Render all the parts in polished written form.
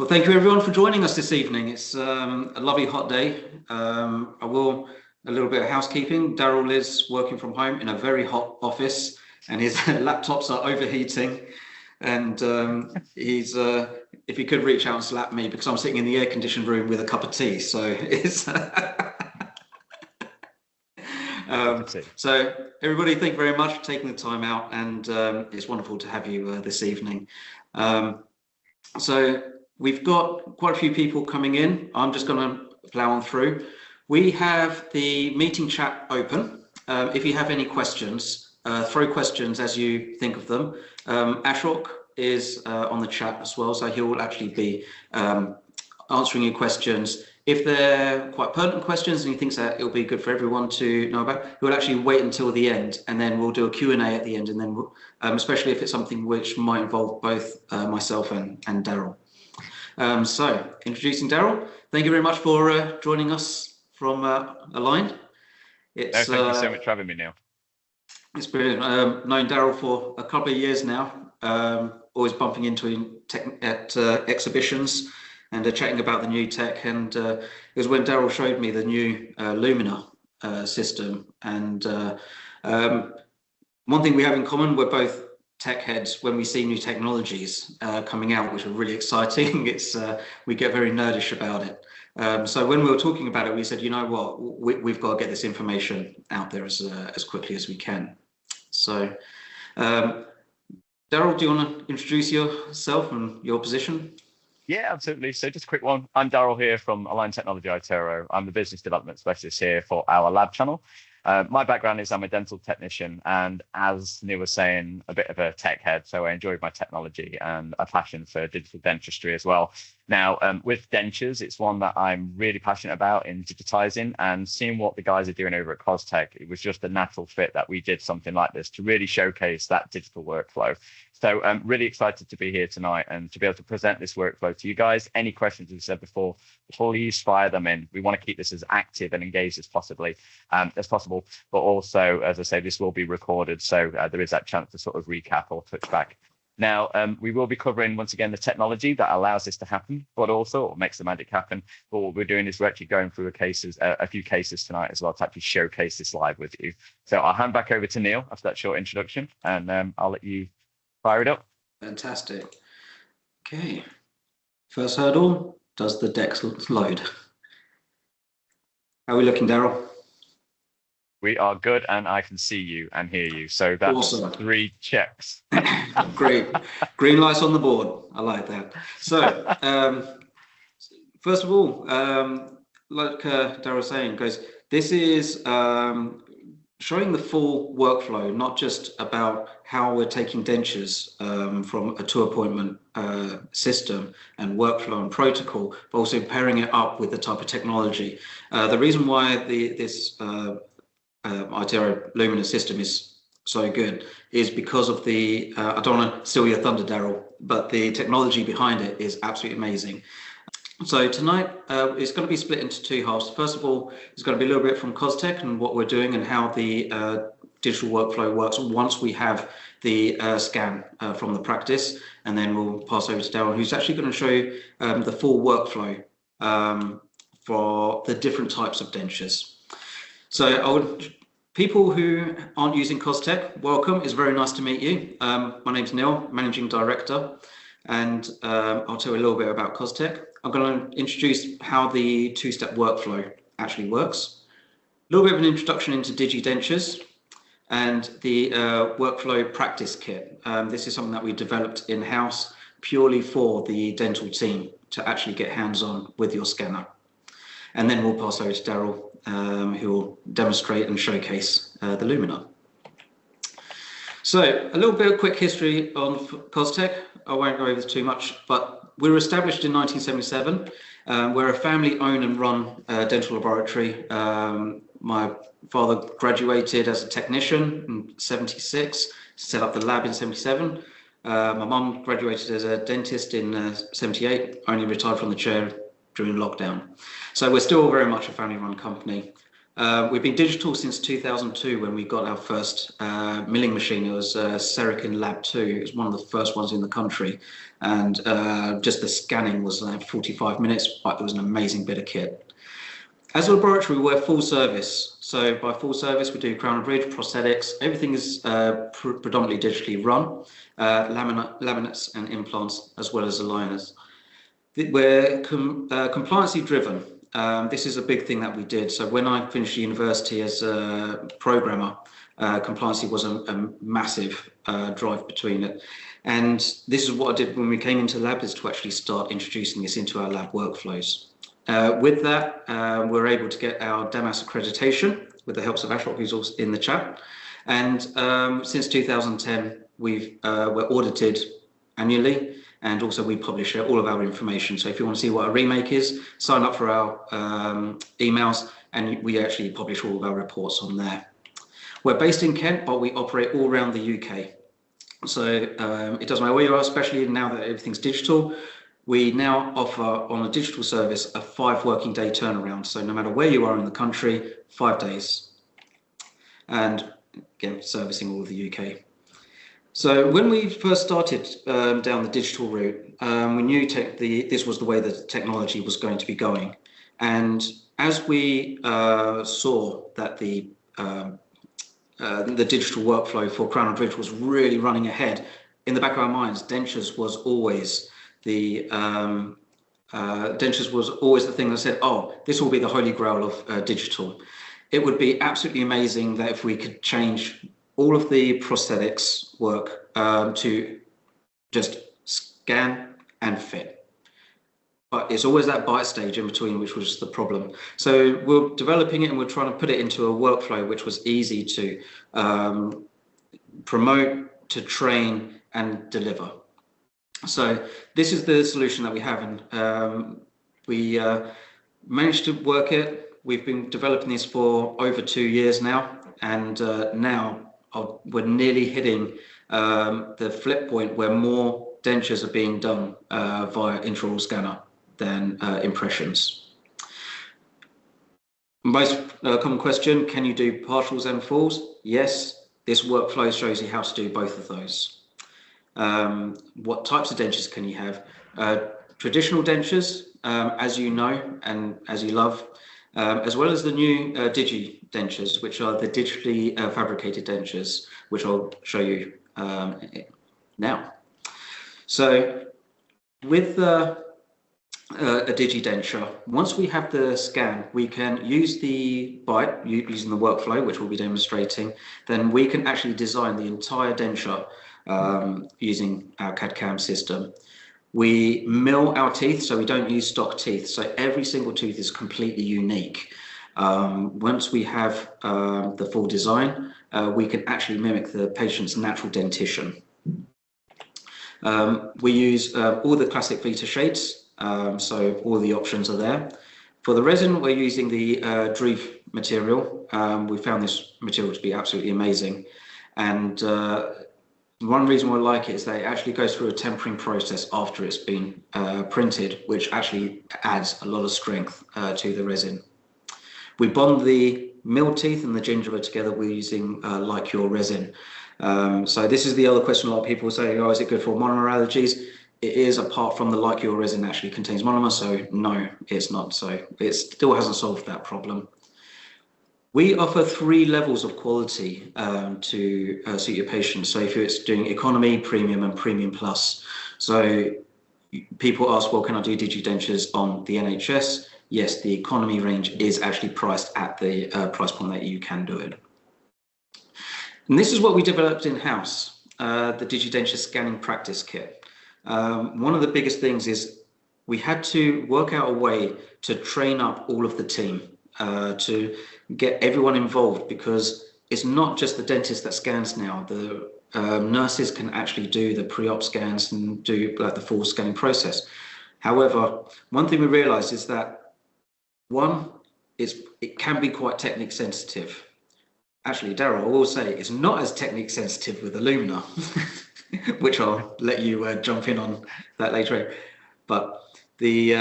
Well, thank you everyone for joining us this evening. It's a lovely hot day. A little bit of housekeeping. Darryl is working from home in a very hot office and his laptops are overheating. And if he could reach out and slap me because I'm sitting in the air-conditioned room with a cup of tea. So it's... So everybody, thank you very much for taking the time out, and it's wonderful to have you this evening. So we've got quite a few people coming in. I'm just going to plow on through. We have the meeting chat open. If you have any questions, throw questions as you think of them. Ashok is on the chat as well, so he will actually be answering your questions. If they're quite pertinent questions and he thinks that it'll be good for everyone to know about, he'll actually wait until the end, and then we'll do a Q&A at the end, and then we'll, especially if it's something which might involve both myself and Darryl. So introducing Darryl, thank you very much for joining us from Aligned. Thank you so much for having me, Neil. It's brilliant. Known Darryl for a couple of years now, always bumping into him at exhibitions and chatting about the new tech, and it was when Darryl showed me the new Lumina system. And one thing we have in common, we're both tech heads. When we see new technologies coming out, which are really exciting, it's we get very nerdish about it. So when we were talking about it, we said, you know what, we've got to get this information out there as quickly as we can. So Darryl, do you want to introduce yourself and your position? Yeah, absolutely. So just a quick one. I'm Darryl here from Align Technology iTero. I'm the business development specialist here for our lab channel. My background is I'm a dental technician, and as Neil was saying, a bit of a tech head. So I enjoyed my technology and a passion for digital dentistry as well. Now, with dentures, it's one that I'm really passionate about in digitizing, and seeing what the guys are doing over at CosTech, it was just a natural fit that we did something like this to really showcase that digital workflow. So I'm really excited to be here tonight and to be able to present this workflow to you guys. Any questions, as we said before, please fire them in. We want to keep this as active and engaged as possible. But also, as I say, this will be recorded, so there is that chance to sort of recap or touch back. Now, we will be covering, once again, the technology that allows this to happen, but also makes the magic happen. But what we're doing is we're actually going through a few cases tonight as well to actually showcase this live with you. So I'll hand back over to Neil after that short introduction, and I'll let you fire it up. Fantastic. Okay. First hurdle, does the deck load? How are we looking, Darryl? We are good, and I can see you and hear you. So that's awesome. 3 checks. Great. Green lights on the board. I like that. So, first of all, like Darryl was saying, guys, this is showing the full workflow, not just about how we're taking dentures from a two-appointment system and workflow and protocol, but also pairing it up with the type of technology. The reason why this iTero Lumina system is so good is because of the, I don't want to steal your thunder, Darryl, but the technology behind it is absolutely amazing. So tonight it's going to be split into 2 halves. First of all, it's going to be a little bit from CosTech and what we're doing and how the digital workflow works once we have the scan from the practice, and then we'll pass over to Darryl, who's actually going to show you the full workflow for the different types of dentures. So people who aren't using CosTech, welcome. It's very nice to meet you. My name's Neil, Managing Director, and I'll tell you a little bit about CosTech. I'm going to introduce how the 2-step workflow actually works. A little bit of an introduction into Digi-Dentures and the workflow practice kit. This is something that we developed in-house purely for the dental team to actually get hands-on with your scanner. And then we'll pass over to Darryl, who will demonstrate and showcase the Lumina. So a little bit of quick history on CosTech. I won't go over this too much, but we were established in 1977. We're a family-owned and run dental laboratory. My father graduated as a technician in 76, set up the lab in 77. My mum graduated as a dentist in 78, only retired from the chair during lockdown. So we're still very much a family-run company. We've been digital since 2002 when we got our first milling machine. It was Serican Lab 2. It was one of the first ones in the country. And just the scanning was 45 minutes, but it was an amazing bit of kit. As a laboratory, we're full service. So by full service, we do crown and bridge, prosthetics. Everything is predominantly digitally run, laminates and implants, as well as aligners. We're compliancy driven. This is a big thing that we did. So when I finished university as a programmer, compliancy was a massive drive between it. And this is what I did when we came into lab, is to actually start introducing this into our lab workflows. With that, we're able to get our DAMAS accreditation with the help of Ashok, who's also in the chat. And since 2010, we're audited annually, and also we publish all of our information. So if you want to see what a remake is, sign up for our emails, and we actually publish all of our reports on there. We're based in Kent, but we operate all around the UK. So it doesn't matter where you are, especially now that everything's digital. We now offer on a digital service a 5 working day turnaround. So no matter where you are in the country, 5 days. And again, servicing all of the UK. So when we first started down the digital route, we knew this was the way that technology was going to be going. And as we saw that the digital workflow for crown and bridge was really running ahead, in the back of our minds, dentures was always the thing that said, oh, this will be the holy grail of digital. It would be absolutely amazing that if we could change all of the prosthetics work to just scan and fit. But it's always that bite stage in between, which was the problem. So we're developing it and we're trying to put it into a workflow which was easy to promote, to train and deliver. So this is the solution that we have, and we managed to work it. We've been developing this for over 2 years now, and now we're nearly hitting the flip point where more dentures are being done via intraoral scanner than impressions. Most common question, can you do partials and fulls? Yes, this workflow shows you how to do both of those. What types of dentures can you have? Traditional dentures, as you know and as you love, as well as the new Digi-Dentures, which are the digitally fabricated dentures, which I'll show you now. So with a Digi-Denture, once we have the scan, we can use the bite using the workflow, which we'll be demonstrating. Then we can actually design the entire denture using our CAD/CAM system. We mill our teeth, so we don't use stock teeth. So every single tooth is completely unique. Once we have the full design, we can actually mimic the patient's natural dentition. We use all the classic Vita shades, so all the options are there. For the resin, we're using the Dreef material. We found this material to be absolutely amazing. And one reason why I like it is that it actually goes through a tempering process after it's been printed, which actually adds a lot of strength to the resin. We bond the milled teeth and the gingiva together. We're using LikeYour resin. So this is the other question a lot of people say, oh, is it good for monomer allergies? It is, apart from the LikeYour resin actually contains monomer, so no, it's not. So it still hasn't solved that problem. We offer 3 levels of quality to suit your patients. So if it's doing economy, premium and premium plus. So people ask, well, can I do Digi-Dentures on the NHS? Yes, the economy range is actually priced at the price point that you can do it. And this is what we developed in-house, the Digi-Denture Scanning Practice Kit. One of the biggest things is we had to work out a way to train up all of the team, to get everyone involved, because it's not just the dentist that scans now. The nurses can actually do the pre-op scans and do the full scanning process. However, one thing we realized is that it can be quite technique sensitive. Actually, Darryl, I will say it's not as technique sensitive with the Lumina, which I'll let you jump in on that later. But the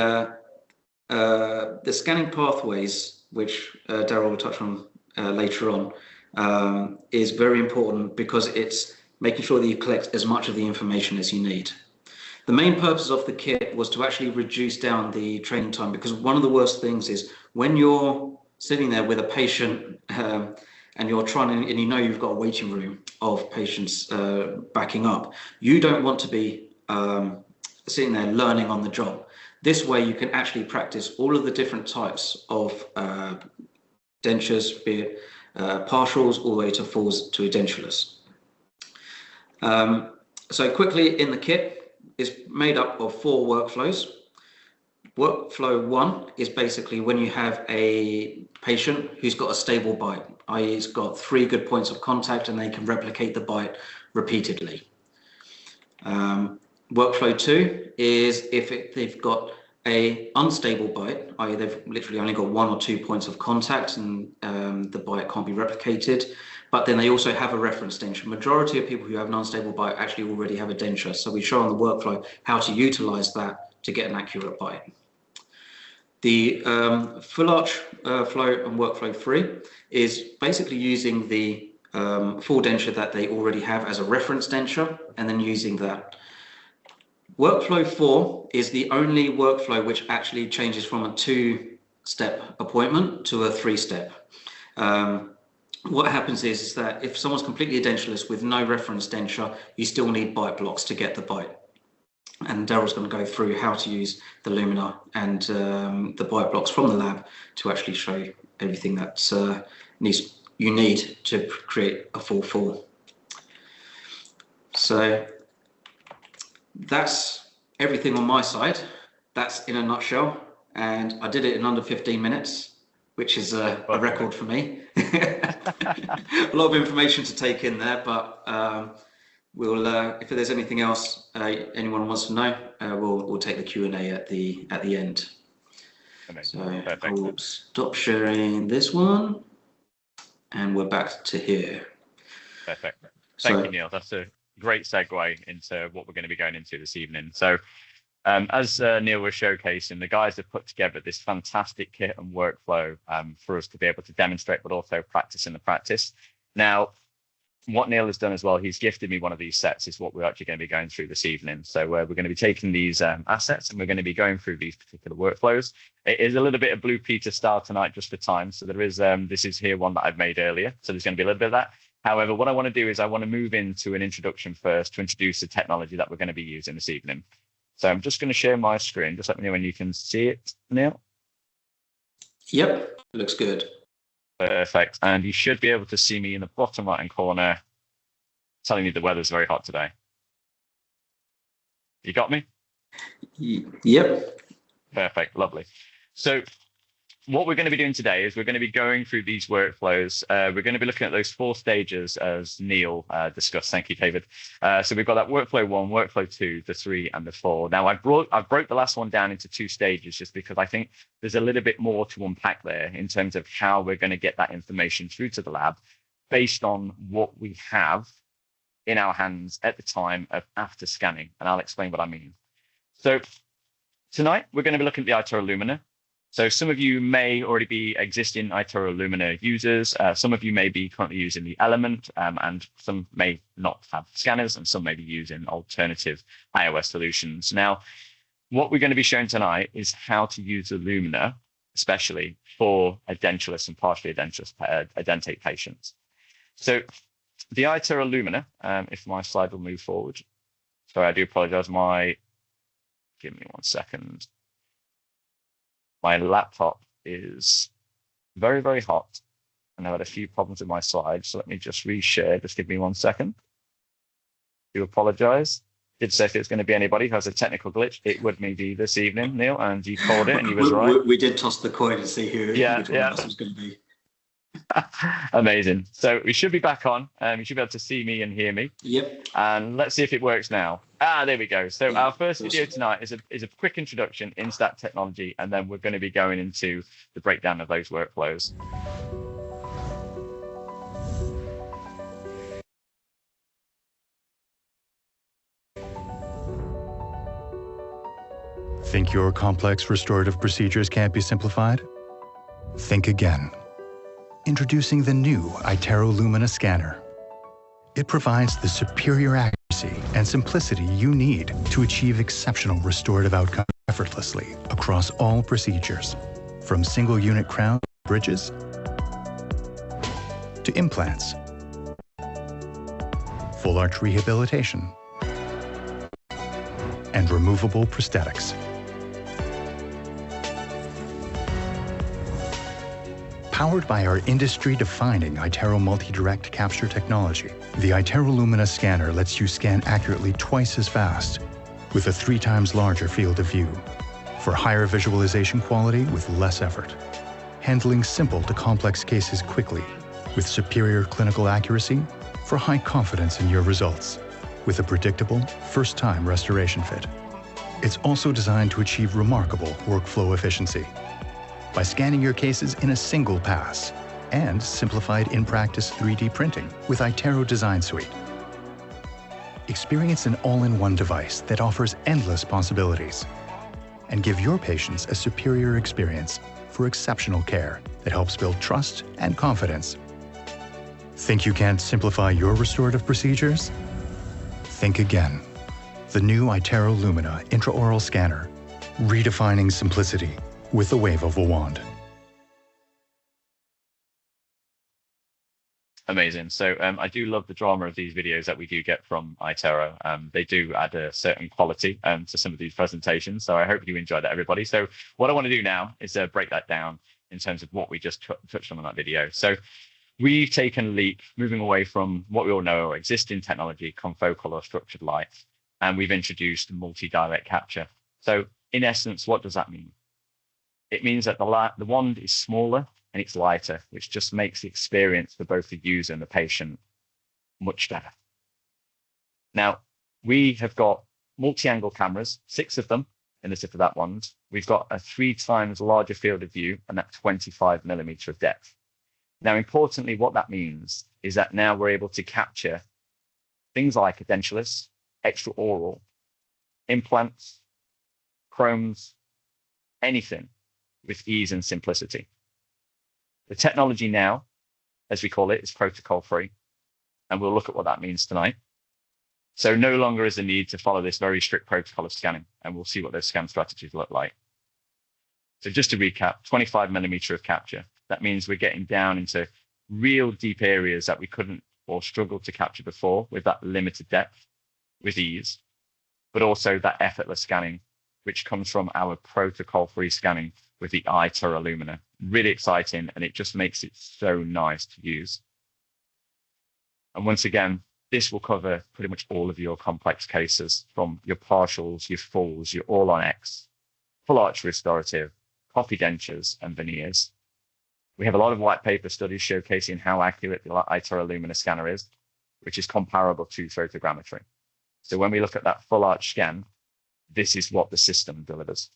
scanning pathways which Darryl will touch on later on, is very important because it's making sure that you collect as much of the information as you need. The main purpose of the kit was to actually reduce down the training time, because one of the worst things is when you're sitting there with a patient and you're trying to, and you know you've got a waiting room of patients backing up, you don't want to be sitting there learning on the job. This way you can actually practice all of the different types of dentures, be it partials all the way to fulls to edentulous. So quickly, in the kit is made up of 4 workflows. Workflow 1 is basically when you have a patient who's got a stable bite, i.e. it's got 3 good points of contact and they can replicate the bite repeatedly. Workflow 2 is if they've got a unstable bite, i.e. they've literally only got 1 or 2 points of contact and the bite can't be replicated, but then they also have a reference denture. Majority of people who have an unstable bite actually already have a denture, so we show on the workflow how to utilize that to get an accurate bite. The full arch flow and workflow 3 is basically using the full denture that they already have as a reference denture and then using that. Workflow 4 is the only workflow which actually changes from a 2-step appointment to a 3-step. What happens is that if someone's completely edentulous with no reference denture, you still need bite blocks to get the bite. And Darryl's going to go through how to use the Lumina and the bite blocks from the lab to actually show you everything that you need to create a full. So that's everything on my side. That's in a nutshell. And I did it in under 15 minutes, which is a record for me. A lot of information to take in there, but we'll if there's anything else anyone wants to know, we'll take the Q&A at the end. Amazing. So Perfect. I'll stop sharing this one, and we're back to here. Perfect. Thank you, Neil. That's a great segue into what we're going to be going into this evening. So as Neil was showcasing, the guys have put together this fantastic kit and workflow for us to be able to demonstrate, but also practice in the practice. Now, what Neil has done as well, he's gifted me one of these sets, is what we're actually going to be going through this evening. So we're going to be taking these assets and we're going to be going through these particular workflows. It is a little bit of Blue Peter style tonight just for time. So there is, this is here one that I've made earlier. So there's going to be a little bit of that. However, what I want to do is I want to move into an introduction first to introduce the technology that we're going to be using this evening. So I'm just going to share my screen. Just let me know when you can see it, Neil. Yep, looks good. Perfect. And you should be able to see me in the bottom right-hand corner telling you the weather's very hot today. You got me? Yep. Perfect. Lovely. So what we're going to be doing today is we're going to be going through these workflows. We're going to be looking at those 4 stages as Neil discussed. Thank you, David. So we've got that workflow 1, workflow 2, the 3, and the 4. Now I've broke the last one down into 2 stages just because I think there's a little bit more to unpack there in terms of how we're going to get that information through to the lab based on what we have in our hands at the time of after scanning. And I'll explain what I mean. So tonight we're going to be looking at the iTero Lumina. So some of you may already be existing iTero Lumina users. Some of you may be currently using the Element, and some may not have scanners, and some may be using alternative iOS solutions. Now, what we're going to be showing tonight is how to use the Lumina, especially for edentulous and partially edentulous edentate patients. So the iTero Lumina, if my slide will move forward. Sorry, I do apologize. Give me 1 second. My laptop is very, very hot, and I've had a few problems with my slides. So let me just reshare. Just give me 1 second. I do apologize. Did say if it's going to be anybody who has a technical glitch, it would be this evening, Neil, and you called it, and you was right. We did toss the coin to see which one of us was going to be. Amazing. So we should be back on. You should be able to see me and hear me. Yep. And let's see if it works now. There we go. So our first video tonight is a quick introduction into that technology, and then we're going to be going into the breakdown of those workflows. Think your complex restorative procedures can't be simplified? Think again. Introducing the new iTero Lumina Scanner. It provides the superior accuracy and simplicity you need to achieve exceptional restorative outcomes effortlessly across all procedures, from single-unit crown bridges to implants, full arch rehabilitation, and removable prosthetics. Powered by our industry-defining iTero multi-direct capture technology, the iTero Lumina scanner lets you scan accurately twice as fast with a 3 times larger field of view for higher visualization quality with less effort, handling simple to complex cases quickly with superior clinical accuracy for high confidence in your results with a predictable first-time restoration fit. It's also designed to achieve remarkable workflow efficiency by scanning your cases in a single pass and simplified in-practice 3D printing with iTero Design Suite. Experience an all-in-one device that offers endless possibilities and give your patients a superior experience for exceptional care that helps build trust and confidence. Think you can't simplify your restorative procedures? Think again. The new iTero Lumina Intraoral Scanner, redefining simplicity with the wave of a wand. Amazing. So I do love the drama of these videos that we do get from iTero. They do add a certain quality to some of these presentations. So I hope you enjoyed that, everybody. So what I want to do now is break that down in terms of what we just touched on in that video. So we've taken a leap, moving away from what we all know are existing technology, confocal or structured light, and we've introduced multi-direct capture. So in essence, what does that mean? It means that the wand is smaller and it's lighter, which just makes the experience for both the user and the patient much better. Now, we have got multi-angle cameras, 6 of them in the tip of that wand. We've got a 3 times larger field of view and that 25mm of depth. Now, importantly, what that means is that now we're able to capture things like edentulous, extraoral, implants, chromes, anything with ease and simplicity. The technology now, as we call it, is protocol free, and we'll look at what that means tonight. So no longer is the need to follow this very strict protocol of scanning, and we'll see what those scan strategies look like. So just to recap, 25mm of capture. That means we're getting down into real deep areas that we couldn't or struggled to capture before with that limited depth, with ease, but also that effortless scanning, which comes from our protocol-free scanning with the iTero Lumina. Really exciting, and it just makes it so nice to use. And once again, this will cover pretty much all of your complex cases, from your partials, your fulls, your all-on-X, full arch restorative, copy dentures, and veneers. We have a lot of white paper studies showcasing how accurate the iTero Lumina scanner is, which is comparable to photogrammetry. So when we look at that full arch scan, this is what the system delivers.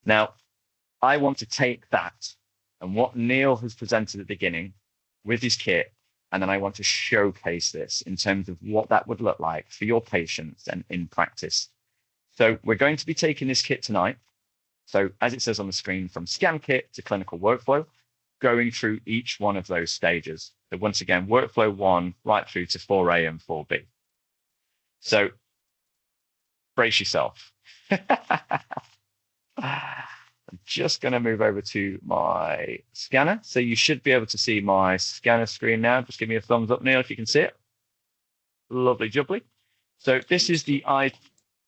Now, I want to take that and what Neil has presented at the beginning with his kit, and then I want to showcase this in terms of what that would look like for your patients and in practice. So we're going to be taking this kit tonight. So as it says on the screen, from scan kit to clinical workflow, going through each one of those stages. So once again, workflow 1 right through to 4A and 4B. So brace yourself. I'm just going to move over to my scanner. So you should be able to see my scanner screen now. Just give me a thumbs up, Neil, if you can see it. Lovely jubbly. So this is the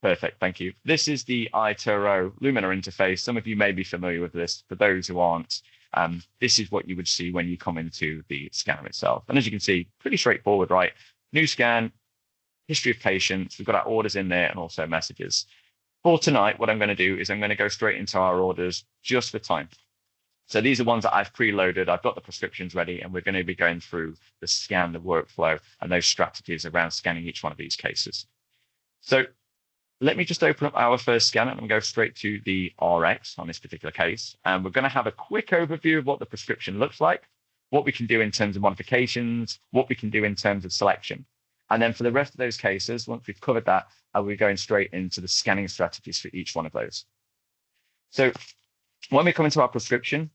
Perfect, thank you. This is the iTero Lumina interface. Some of you may be familiar with this. For those who aren't, this is what you would see when you come into the scanner itself. And as you can see, pretty straightforward, right? New scan, history of patients. We've got our orders in there and also messages. For tonight, what I'm going to do is I'm going to go straight into our orders just for time. So these are ones that I've preloaded. I've got the prescriptions ready, and we're going to be going through the scan, the workflow, and those strategies around scanning each one of these cases. So let me just open up our first scanner and go straight to the RX on this particular case. And we're going to have a quick overview of what the prescription looks like, what we can do in terms of modifications, what we can do in terms of selection. And then for the rest of those cases, once we've covered that, I'll be going straight into the scanning strategies for each one of those. So When we come into our prescription,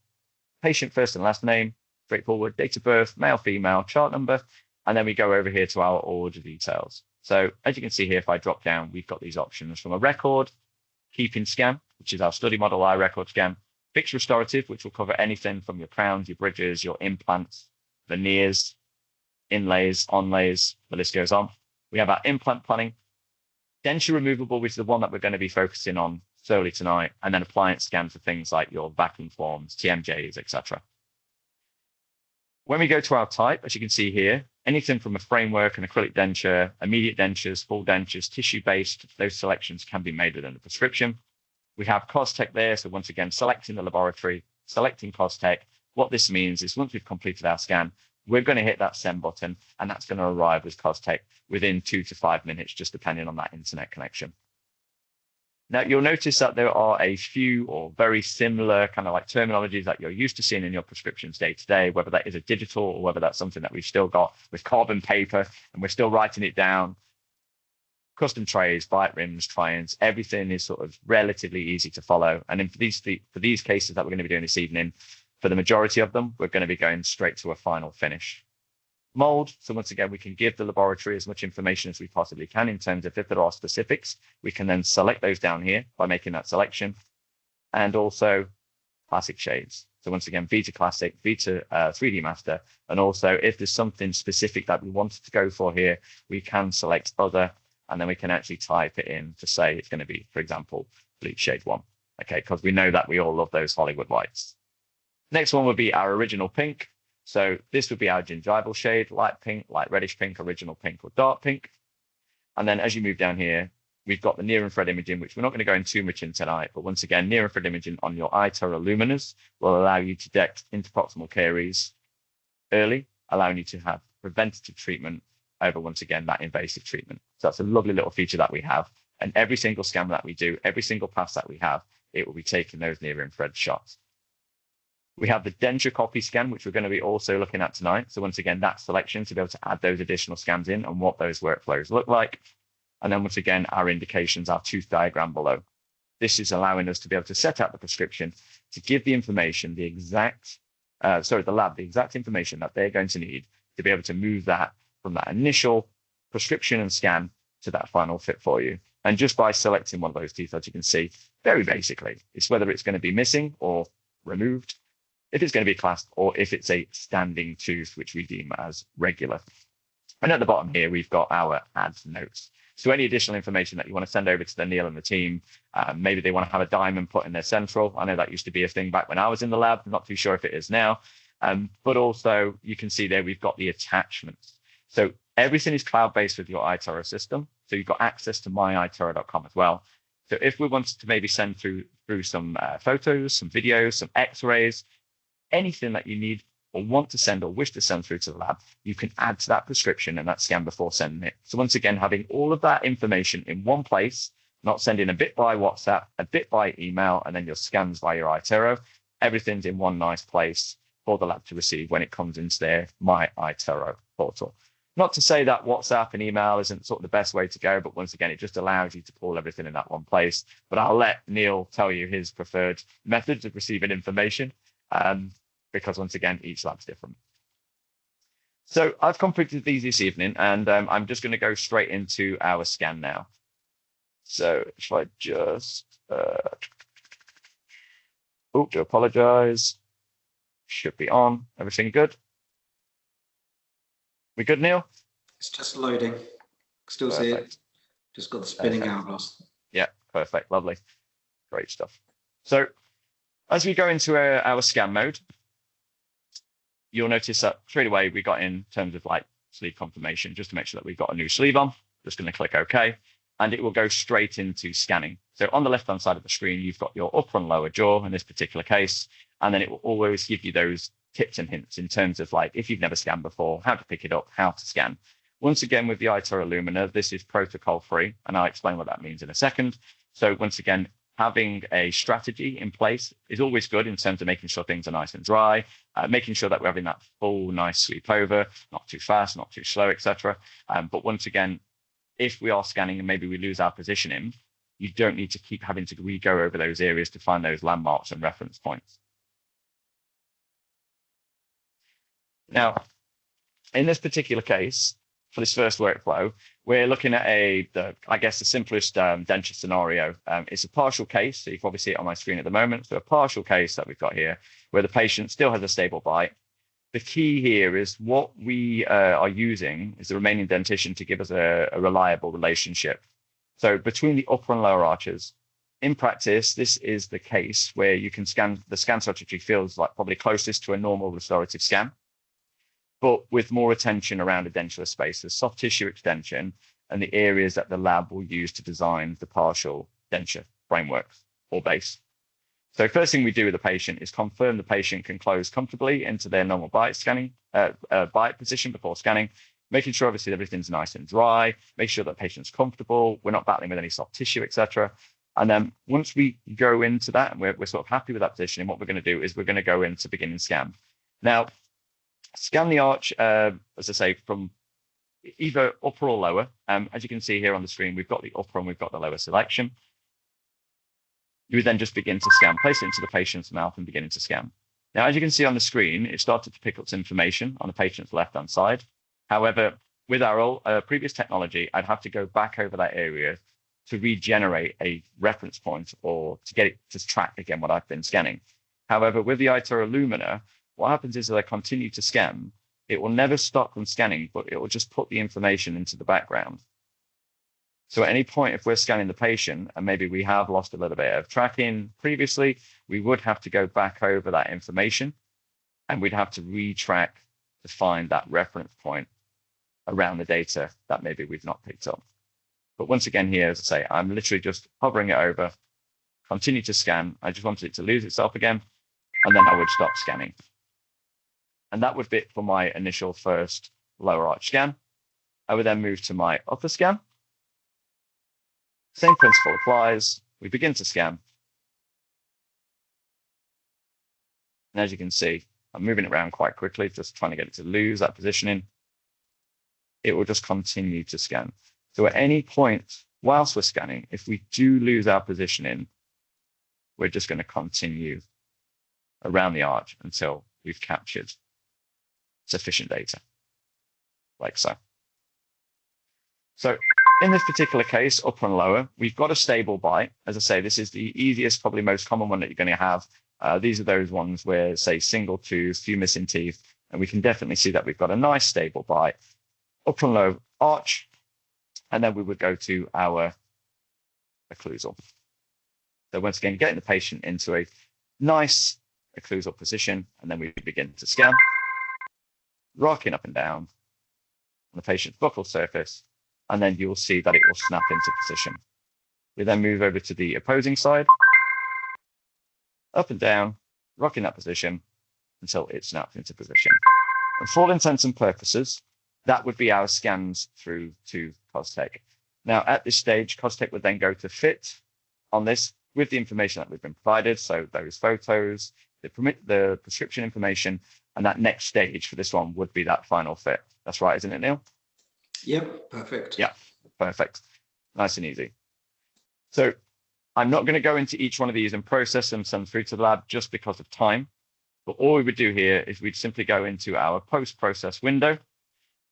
patient first and last name, straightforward, date of birth, male, female, chart number, and then we go over here to our order details. So as you can see here, if I drop down, we've got these options from a record, keeping scan, which is our study model eye record scan, fixed restorative, which will cover anything from your crowns, your bridges, your implants, veneers, inlays, onlays, the list goes on. We have our implant planning, denture removable, which is the one that we're going to be focusing on solely tonight, and then appliance scan for things like your vacuum forms, TMJs, etc. When we go to our type, as you can see here, anything from a framework, an acrylic denture, immediate dentures, full dentures, tissue-based, those selections can be made within the prescription. We have CosTech there, so once again, selecting the laboratory, selecting CosTech. What this means is once we've completed our scan, we're going to hit that send button, and that's going to arrive with CosTech within 2 to 5 minutes, just depending on that internet connection. Now, you'll notice that there are a few or very similar kind of like terminologies that you're used to seeing in your prescriptions day to day, whether that is a digital or whether that's something that we've still got with carbon paper and we're still writing it down. Custom trays, bite rims, try-ins, everything is sort of relatively easy to follow. And then for these cases that we're going to be doing this evening, for the majority of them, we're going to be going straight to a final finish. Mold. So once again, we can give the laboratory as much information as we possibly can in terms of if there are specifics, we can then select those down here by making that selection. And also classic shades. So once again, Vita Classic, Vita 3D Master. And also if there's something specific that we wanted to go for here, we can select other, and then we can actually type it in to say it's going to be, for example, bleach shade 1. Okay, because we know that we all love those Hollywood whites. Next one would be our original pink. So this would be our gingival shade, light pink, light reddish pink, original pink, or dark pink. And then as you move down here, we've got the near-infrared imaging, which we're not going to go into too much in tonight. But once again, near-infrared imaging on your iTero Luminas will allow you to detect interproximal caries early, allowing you to have preventative treatment over, once again, that invasive treatment. So that's a lovely little feature that we have. And every single scan that we do, every single pass that we have, it will be taking those near-infrared shots. We have the denture copy scan, which we're going to be also looking at tonight. So once again, that selection to be able to add those additional scans in and what those workflows look like. And then once again, our indications, our tooth diagram below. This is allowing us to be able to set out the prescription to give the information, the lab, the exact information that they're going to need to be able to move that from that initial prescription and scan to that final fit for you. And just by selecting one of those teeth, as you can see, very basically, it's whether it's going to be missing or removed, if it's going to be clasped, or if it's a standing tooth, which we deem as regular. And at the bottom here, we've got our add notes. So any additional information that you want to send over to the Neil and the team, maybe they want to have a diamond put in their central. I know that used to be a thing back when I was in the lab. I'm not too sure if it is now. But also you can see there, we've got the attachments. So everything is cloud-based with your iTero system. So you've got access to myitero.com as well. So if we wanted to maybe send through some photos, some videos, some x-rays, anything that you need or want to send or wish to send through to the lab, you can add to that prescription and that scan before sending it. So once again, having all of that information in one place, not sending a bit by WhatsApp, a bit by email, and then your scans via your iTero, everything's in one nice place for the lab to receive when it comes into their My iTero portal. Not to say that WhatsApp and email isn't sort of the best way to go, but once again, it just allows you to pull everything in that one place. But I'll let Neil tell you his preferred methods of receiving information. Because once again, each lab's different. So I've completed these this evening, and I'm just going to go straight into our scan now. So if I just, do apologize. Should be on. Everything good? We good, Neil? It's just loading. Still see it. Just got the spinning hourglass. Yeah, perfect. Lovely. Great stuff. So as we go into our scan mode, you'll notice that straight away we got in terms of like sleeve confirmation, just to make sure that we've got a new sleeve on. Just going to click OK, and it will go straight into scanning. So on the left-hand side of the screen, you've got your upper and lower jaw in this particular case, and then it will always give you those tips and hints in terms of like, if you've never scanned before, how to pick it up, how to scan. Once again, with the iTero Lumina, this is protocol free, and I'll explain what that means in a second. So once again, having a strategy in place is always good in terms of making sure things are nice and dry, making sure that we're having that full nice sweep over, not too fast, not too slow, etc. But once again, if we are scanning and maybe we lose our positioning, you don't need to keep having to re-go over those areas to find those landmarks and reference points. Now, in this particular case, for this first workflow, we're looking at I guess the simplest denture scenario. It's a partial case, so you can probably see it on my screen at the moment. So a partial case that we've got here, where the patient still has a stable bite. The key here is what we are using is the remaining dentition to give us a reliable relationship. So between the upper and lower arches, in practice, this is the case where you can scan, the scan strategy feels like probably closest to a normal restorative scan, but with more attention around the dentular space, the soft tissue extension, and the areas that the lab will use to design the partial denture frameworks or base. So first thing we do with the patient is confirm the patient can close comfortably into their normal bite position before scanning, making sure obviously everything's nice and dry, make sure that the patient's comfortable, we're not battling with any soft tissue, etc. And then once we go into that and we're sort of happy with that positioning, what we're going to do is we're going to go into beginning scan. Now, scan the arch, as I say, from either upper or lower. As you can see here on the screen, we've got the upper and we've got the lower selection. You would then just begin to scan, place it into the patient's mouth and begin to scan. Now, as you can see on the screen, it started to pick up some information on the patient's left-hand side. However, with our previous technology, I'd have to go back over that area to regenerate a reference point or to get it to track again what I've been scanning. However, with the iTero Lumina, what happens is that I continue to scan. It will never stop from scanning, but it will just put the information into the background. So at any point, if we're scanning the patient and maybe we have lost a little bit of tracking previously, we would have to go back over that information and we'd have to retrack to find that reference point around the data that maybe we've not picked up. But once again here, as I say, I'm literally just hovering it over, continue to scan. I just wanted it to lose itself again, and then I would stop scanning. And that would be it for my initial first lower arch scan. I would then move to my upper scan. Same principle applies. We begin to scan. And as you can see, I'm moving it around quite quickly, just trying to get it to lose that positioning. It will just continue to scan. So at any point whilst we're scanning, if we do lose our positioning, we're just going to continue around the arch until we've captured sufficient data, like so. So in this particular case, upper and lower, we've got a stable bite. As I say, this is the easiest, probably most common one that you're going to have. These are those ones where, say, single tooth, few missing teeth, and we can definitely see that we've got a nice stable bite, upper and lower arch, and then we would go to our occlusal. So once again, getting the patient into a nice occlusal position, and then we begin to scan, rocking up and down on the patient's buccal surface, and then you'll see that it will snap into position. We then move over to the opposing side, up and down, rocking that position until it snaps into position. And for all intents and purposes, that would be our scans through to CosTech. Now, at this stage, CosTech would then go to fit on this with the information that we've been provided. So those photos, the prescription information, and that next stage for this one would be that final fit. That's right, isn't it, Neil? Yep, perfect. Yeah, perfect. Nice and easy. So I'm not going to go into each one of these and process them, send through to the lab just because of time. But all we would do here is we'd simply go into our post-process window.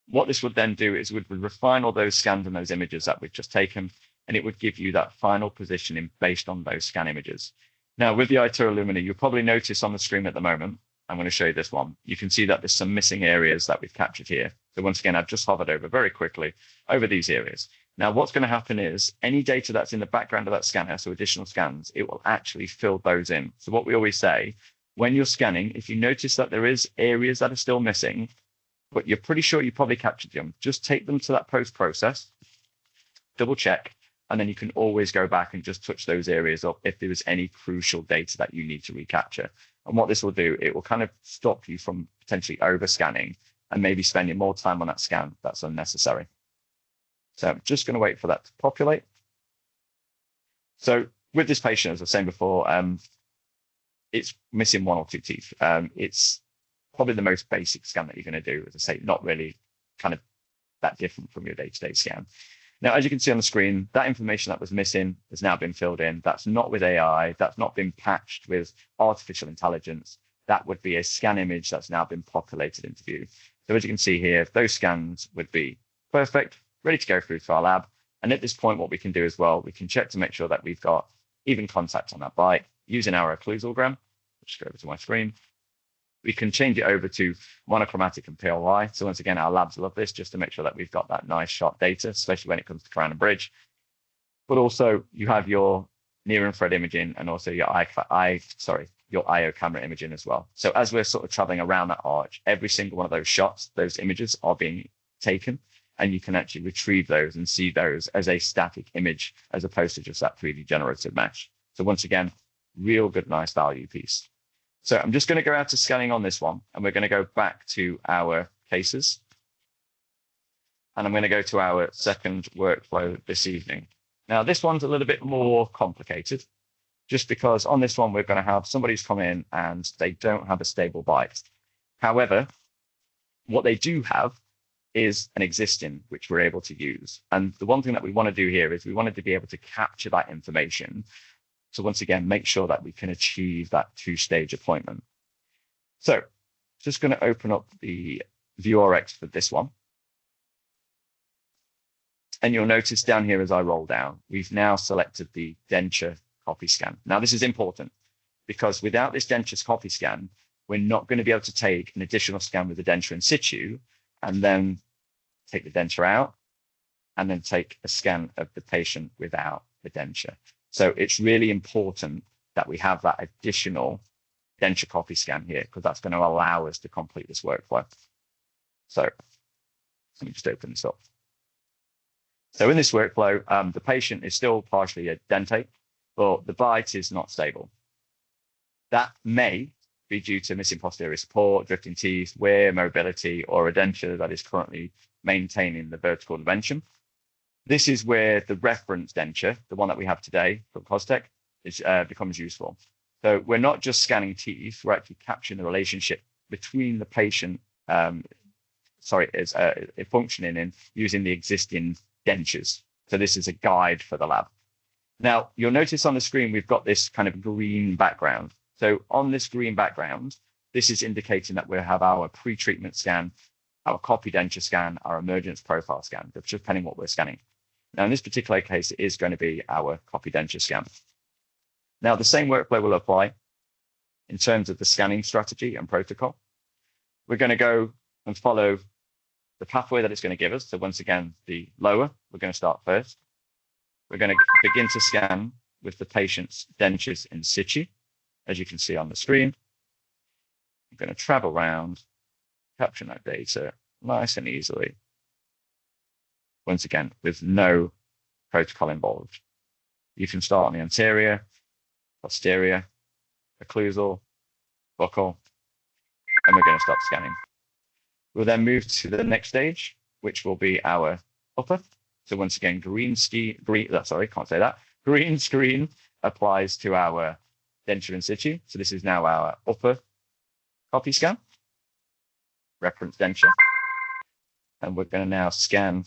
What this would then do is we would refine all those scans and those images that we've just taken, and it would give you that final positioning based on those scan images. Now, with the iTero Lumina, you'll probably notice on the screen at the moment, I'm going to show you this one. You can see that there's some missing areas that we've captured here. So once again, I've just hovered over very quickly over these areas. Now, what's going to happen is any data that's in the background of that scanner, so additional scans, it will actually fill those in. So what we always say, when you're scanning, if you notice that there is areas that are still missing, but you're pretty sure you probably captured them, just take them to that post-process, double check, and then you can always go back and just touch those areas up if there is any crucial data that you need to recapture. And what this will do, it will kind of stop you from potentially over-scanning and maybe spending more time on that scan that's unnecessary. So I'm just going to wait for that to populate. So with this patient, as I was saying before, it's missing one or two teeth. It's probably the most basic scan that you're going to do, as I say, not really kind of that different from your day-to-day scan. Now, as you can see on the screen, that information that was missing has now been filled in. That's not with AI. That's not been patched with artificial intelligence. That would be a scan image that's now been populated into view. So as you can see here, those scans would be perfect, ready to go through to our lab. And at this point, what we can do as well, we can check to make sure that we've got even contact on that bite using our occlusogram. Just go over to my screen. We can change it over to monochromatic and PLY. So once again, our labs love this just to make sure that we've got that nice sharp data, especially when it comes to crown and bridge. But also you have your near infrared imaging and also your your IO camera imaging as well. So as we're sort of traveling around that arch, every single one of those shots, those images are being taken, and you can actually retrieve those and see those as a static image as opposed to just that 3D generative mesh. So once again, real good, nice value piece. So I'm just going to go out to scanning on this one, and we're going to go back to our cases. And I'm going to go to our second workflow this evening. Now, this one's a little bit more complicated, just because on this one, we're going to have somebody's come in and they don't have a stable bite. However, what they do have is an existing, which we're able to use. And the one thing that we want to do here is we wanted to be able to capture that information. So once again, make sure that we can achieve that two-stage appointment. So just going to open up the ViewRx for this one. And you'll notice down here as I roll down, we've now selected the denture copy scan. Now, this is important because without this dentures copy scan, we're not going to be able to take an additional scan with the denture in situ and then take the denture out and then take a scan of the patient without the denture. So it's really important that we have that additional denture copy scan here because that's going to allow us to complete this workflow. So let me just open this up. So in this workflow, the patient is still partially a dentate, but the bite is not stable. That may be due to missing posterior support, drifting teeth, wear, mobility, or a denture that is currently maintaining the vertical dimension. This is where the reference denture, the one that we have today from CosTech, becomes useful. So we're not just scanning teeth, we're actually capturing the relationship between the patient, functioning and using the existing dentures. So this is a guide for the lab. Now, you'll notice on the screen, we've got this kind of green background. So on this green background, this is indicating that we have our pre-treatment scan, our copy denture scan, our emergence profile scan, depending on what we're scanning. Now, in this particular case, it is going to be our copy denture scan. Now, the same workflow will apply in terms of the scanning strategy and protocol. We're going to go and follow the pathway that it's going to give us. So once again, the lower, we're going to start first. We're going to begin to scan with the patient's dentures in situ, as you can see on the screen. I'm going to travel around, capture that data nice and easily. Once again, with no protocol involved. You can start on the anterior, posterior, occlusal, buccal, and we're going to stop scanning. We'll then move to the next stage, which will be our upper. So once again, green screen applies to our denture in situ. So this is now our upper copy scan, reference denture. And we're going to now scan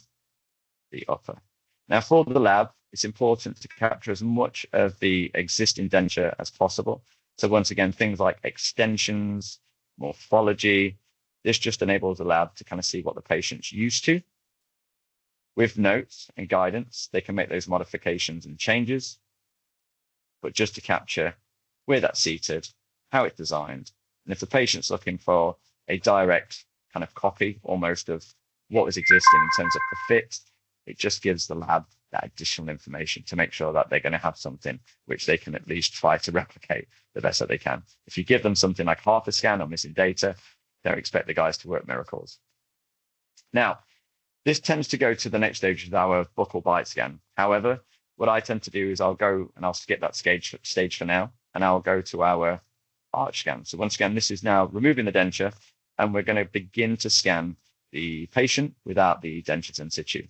the upper. Now for the lab, it's important to capture as much of the existing denture as possible. So once again, things like extensions, morphology, this just enables the lab to kind of see what the patient's used to. With notes and guidance, they can make those modifications and changes, but just to capture where that's seated, how it's designed, and if the patient's looking for a direct kind of copy almost of what was existing in terms of the fit, it just gives the lab that additional information to make sure that they're going to have something which they can at least try to replicate the best that they can. If you give them something like half a scan or missing data, don't expect the guys to work miracles. Now, this tends to go to the next stage of our buccal bite scan. However, what I tend to do is I'll go and I'll skip that stage for now, and I'll go to our arch scan. So once again, this is now removing the denture, and we're going to begin to scan the patient without the dentures in situ.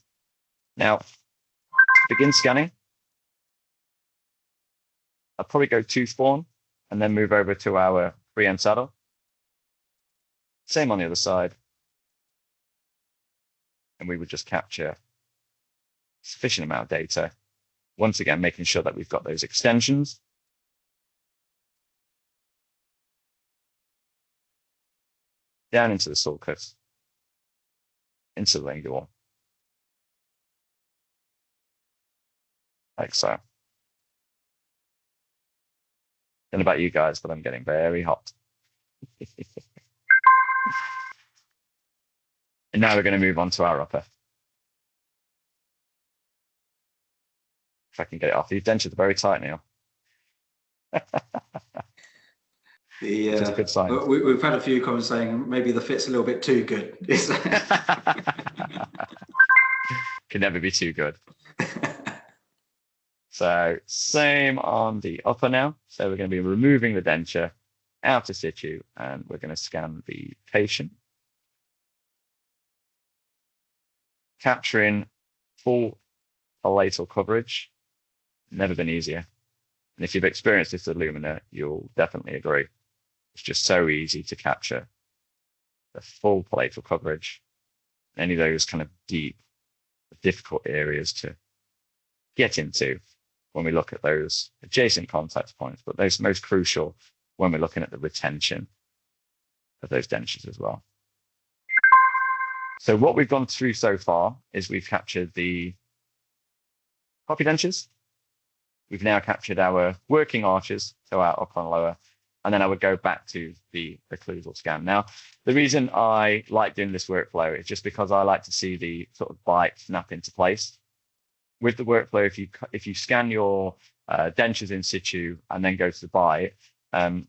Now, to begin scanning, I'll probably go tooth form and then move over to our free-end saddle. Same on the other side. And we would just capture sufficient amount of data. Once again, making sure that we've got those extensions. Down into the sulcus, into the lingual, like so. Don't know about you guys, but I'm getting very hot. And now we're going to move on to our upper. If I can get it off. These dentures are very tight now. Just a good sign. We've had a few comments saying maybe the fit's a little bit too good. Can never be too good. So same on the upper now. So we're going to be removing the denture out of situ, and we're going to scan the patient, capturing full palatal coverage. Never been easier. And if you've experienced this with Lumina, you'll definitely agree. It's just so easy to capture the full palatal coverage, any of those kind of deep, difficult areas to get into when we look at those adjacent contact points, but those most crucial when we're looking at the retention of those dentures as well. So what we've gone through so far is we've captured the copy dentures. We've now captured our working arches, so our upper and lower, and then I would go back to the occlusal scan. Now, the reason I like doing this workflow is just because I like to see the sort of bite snap into place. With the workflow, if you scan your dentures in situ and then go to the bite,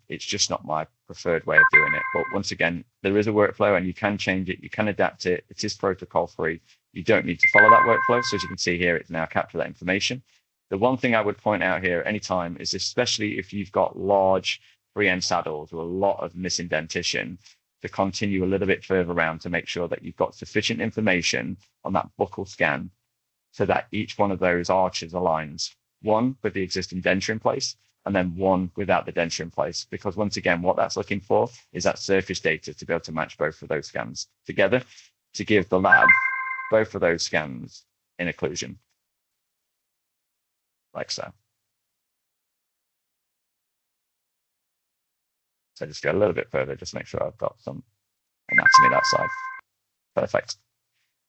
it's just not my preferred way of doing it. But once again, there is a workflow and you can change it, you can adapt it. It is protocol free. You don't need to follow that workflow. So as you can see here, it's now captured that information. The one thing I would point out here anytime is, especially if you've got large free-end saddles or a lot of missing dentition, to continue a little bit further around to make sure that you've got sufficient information on that buccal scan so that each one of those arches aligns, one with the existing denture in place, and then one without the denture in place. Because once again, what that's looking for is that surface data to be able to match both of those scans together to give the lab both of those scans in occlusion, like so. So just go a little bit further, just make sure I've got some anatomy that side. Perfect.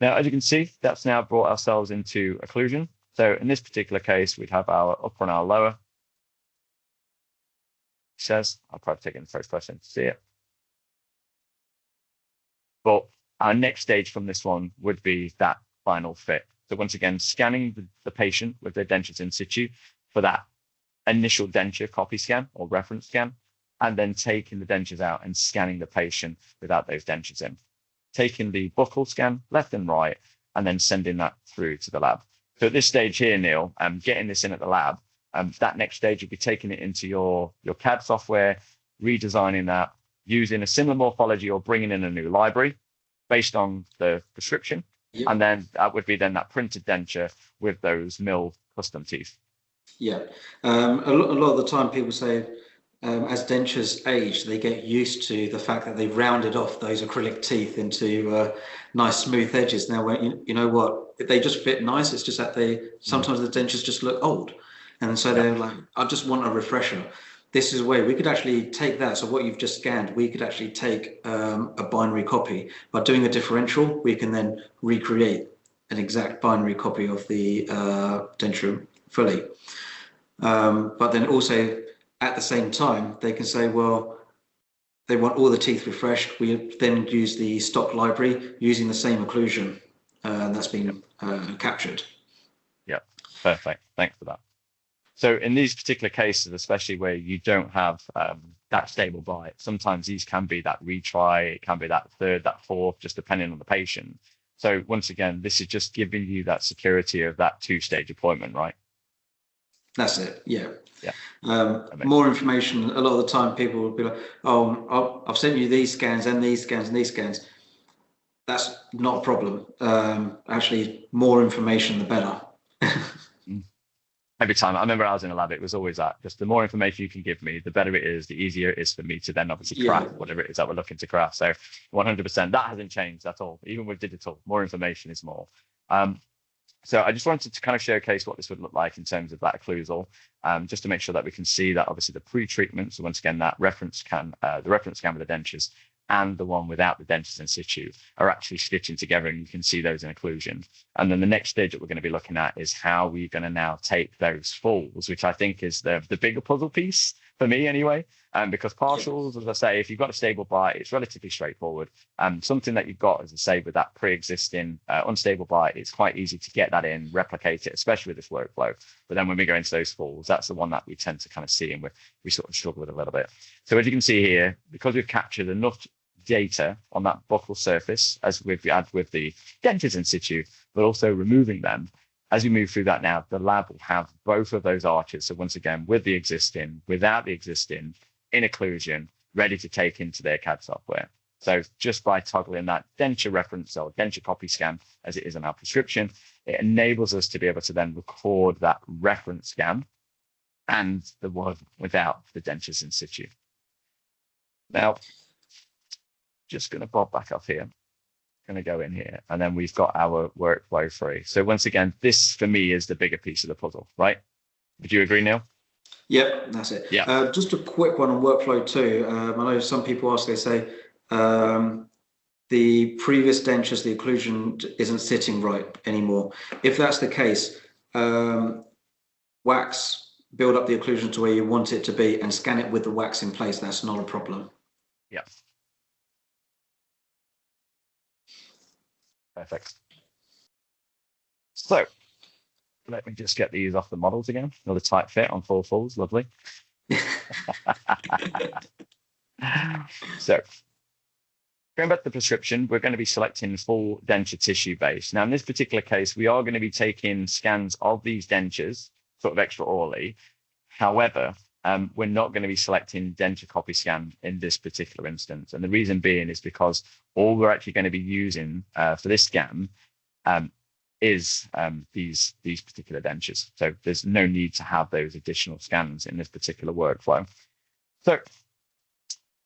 Now, as you can see, that's now brought ourselves into occlusion. So in this particular case, we'd have our upper and our lower. It says, I'll probably take it in the first person to see it. But our next stage from this one would be that final fit. So once again, scanning the patient with their dentures in situ for that initial denture copy scan or reference scan, and then taking the dentures out and scanning the patient without those dentures in. Taking the buccal scan left and right, and then sending that through to the lab. So at this stage here, Neil, getting this in at the lab, that next stage, you'll be taking it into your CAD software, redesigning that, using a similar morphology or bringing in a new library based on the prescription. Yep. And then that would be then that printed denture with those milled custom teeth. Yeah. A lot of the time people say, as dentures age, they get used to the fact that they've rounded off those acrylic teeth into nice smooth edges. Now, when you know what, they just fit nice. It's just that sometimes the dentures just look old, and so they're like, I just want a refresher. This is a way we could actually take that. So what you've just scanned, we could actually take a binary copy. By doing a differential, we can then recreate an exact binary copy of the denture fully. But then also, at the same time, they can say, well, they want all the teeth refreshed. We then use the stock library using the same occlusion that's been captured. Yeah, perfect. Thanks for that. So in these particular cases, especially where you don't have that stable bite, sometimes these can be that retry, it can be that third, that fourth, just depending on the patient. So once again, this is just giving you that security of that two-stage appointment, right? That's it, yeah. Yeah. More information. A lot of the time people will be like, oh, I've sent you these scans and these scans and these scans. That's not a problem. Actually, more information, the better. Every time, I remember I was in a lab, it was always that, just the more information you can give me, the better it is, the easier it is for me to then obviously craft whatever it is that we're looking to craft. So 100%, that hasn't changed at all. Even with digital, more information is more. So I just wanted to kind of showcase what this would look like in terms of that occlusal, just to make sure that we can see that obviously the pre-treatment, so once again, that reference scan, the reference scan with the dentures and the one without the dentures in situ are actually stitching together, and you can see those in occlusion. And then the next stage that we're going to be looking at is how we're going to now take those falls, which I think is the bigger puzzle piece for me anyway. Because partials, as I say, if you've got a stable bite, it's relatively straightforward. Something that you've got, as I say, with that pre-existing unstable bite, it's quite easy to get that in, replicate it, especially with this workflow. But then when we go into those falls, that's the one that we tend to kind of see and we sort of struggle with a little bit. So as you can see here, because we've captured enough data on that buccal surface, as we've had with the dentures in situ, but also removing them, as we move through that now, the lab will have both of those arches. So once again, with the existing, without the existing, in occlusion, ready to take into their CAD software. So just by toggling that denture reference or denture copy scan, as it is in our prescription, it enables us to be able to then record that reference scan and the one without the dentures in situ. Now, just going to bob back up here. Going to go in here, and then we've got our workflow free. So once again, this for me is the bigger piece of the puzzle, right? Would you agree, Neil? Yep, that's it. Yeah. Just a quick one on workflow too. I know some people ask, they say the previous dentures, the occlusion isn't sitting right anymore. If that's the case, wax, build up the occlusion to where you want it to be and scan it with the wax in place. That's not a problem. Yeah. Perfect. So let me just get these off the models again. Another tight fit on full falls. Lovely. So going back to the prescription, we're going to be selecting full denture tissue base. Now, in this particular case, we are going to be taking scans of these dentures sort of extraorally. However, we're not going to be selecting denture copy scan in this particular instance. And the reason being is because all we're actually going to be using for this scan is these particular dentures. So there's no need to have those additional scans in this particular workflow. So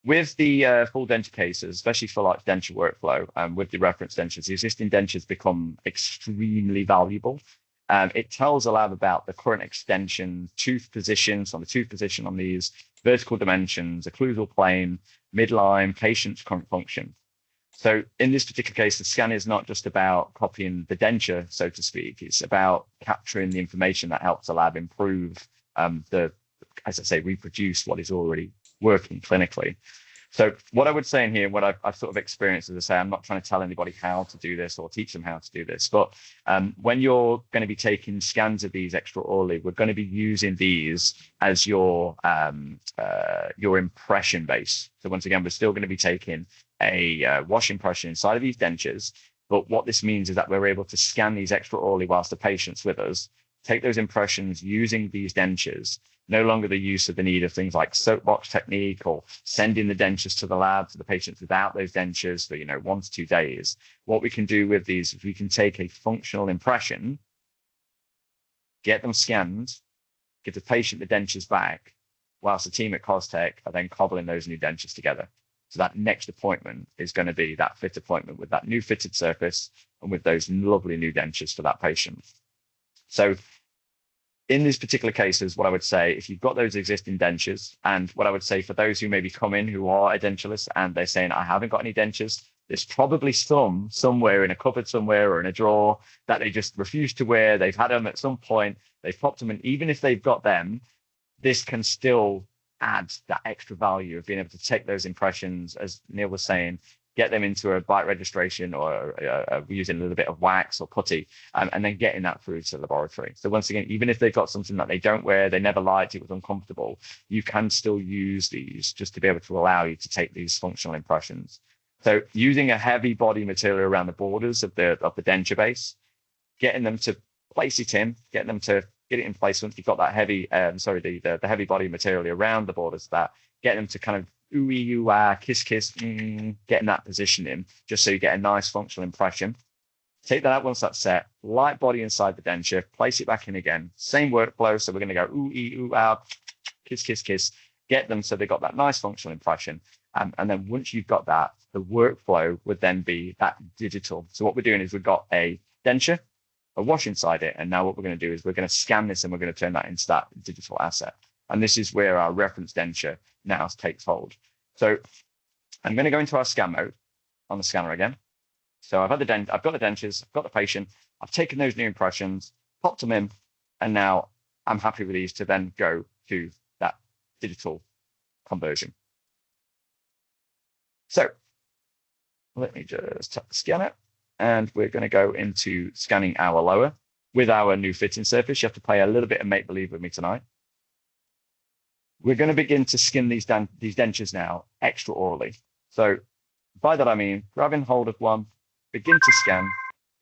with the full denture cases, especially for like denture workflow, with the reference dentures, the existing dentures become extremely valuable. It tells the lab about the current extension, tooth positions, on the tooth position on these, vertical dimensions, occlusal plane, midline, patient's current function. So in this particular case, the scan is not just about copying the denture, so to speak. It's about capturing the information that helps the lab improve as I say, reproduce what is already working clinically. So what I would say in here, what I've sort of experienced, as I say, I'm not trying to tell anybody how to do this or teach them how to do this, but when you're going to be taking scans of these extraorally, we're going to be using these as your impression base. So once again, we're still going to be taking a wash impression inside of these dentures, but what this means is that we're able to scan these extraorally whilst the patient's with us, take those impressions using these dentures. No longer the use of the need of things like soapbox technique or sending the dentures to the lab to the patients without those dentures for 1 to 2 days. What we can do with these is we can take a functional impression, get them scanned, give the patient the dentures back, whilst the team at CosTech are then cobbling those new dentures together. So that next appointment is going to be that fit appointment with that new fitted surface and with those lovely new dentures for that patient. So in these particular cases, what I would say, if you've got those existing dentures, and what I would say for those who maybe come in who are edentulous and they're saying, I haven't got any dentures, there's probably some somewhere in a cupboard somewhere or in a drawer that they just refuse to wear. They've had them at some point, they've popped them in. Even if they've got them, this can still add that extra value of being able to take those impressions, as Neil was saying, get them into a bite registration or using a little bit of wax or putty, and then getting that through to the laboratory. So once again, even if they've got something that they don't wear, they never liked, it was uncomfortable, you can still use these just to be able to allow you to take these functional impressions. So using a heavy body material around the borders of the denture base, getting them to place it in, getting them to get it in place once you've got that heavy, the heavy body material around the borders of that, get them to kind of ooey, ooh, ah, kiss, getting that position in, just so you get a nice functional impression. Take that out once that's set, light body inside the denture, place it back in again. Same workflow, so we're going to go ooey, ooh, ah, kiss, get them so they've got that nice functional impression. And then once you've got that, the workflow would then be that digital. So what we're doing is we've got a denture, a wash inside it. And now what we're going to do is we're going to scan this and we're going to turn that into that digital asset. And this is where our reference denture now takes hold. So I'm going to go into our scan mode on the scanner again. So I've got the dentures, I've got the patient, I've taken those new impressions, popped them in, and now I'm happy with these to then go to that digital conversion. So let me just tap the scanner, and we're going to go into scanning our lower with our new fitting surface. You have to play a little bit of make-believe with me tonight. We're going to begin to skin these dentures now extraorally. So by that I mean grabbing hold of one, begin to scan,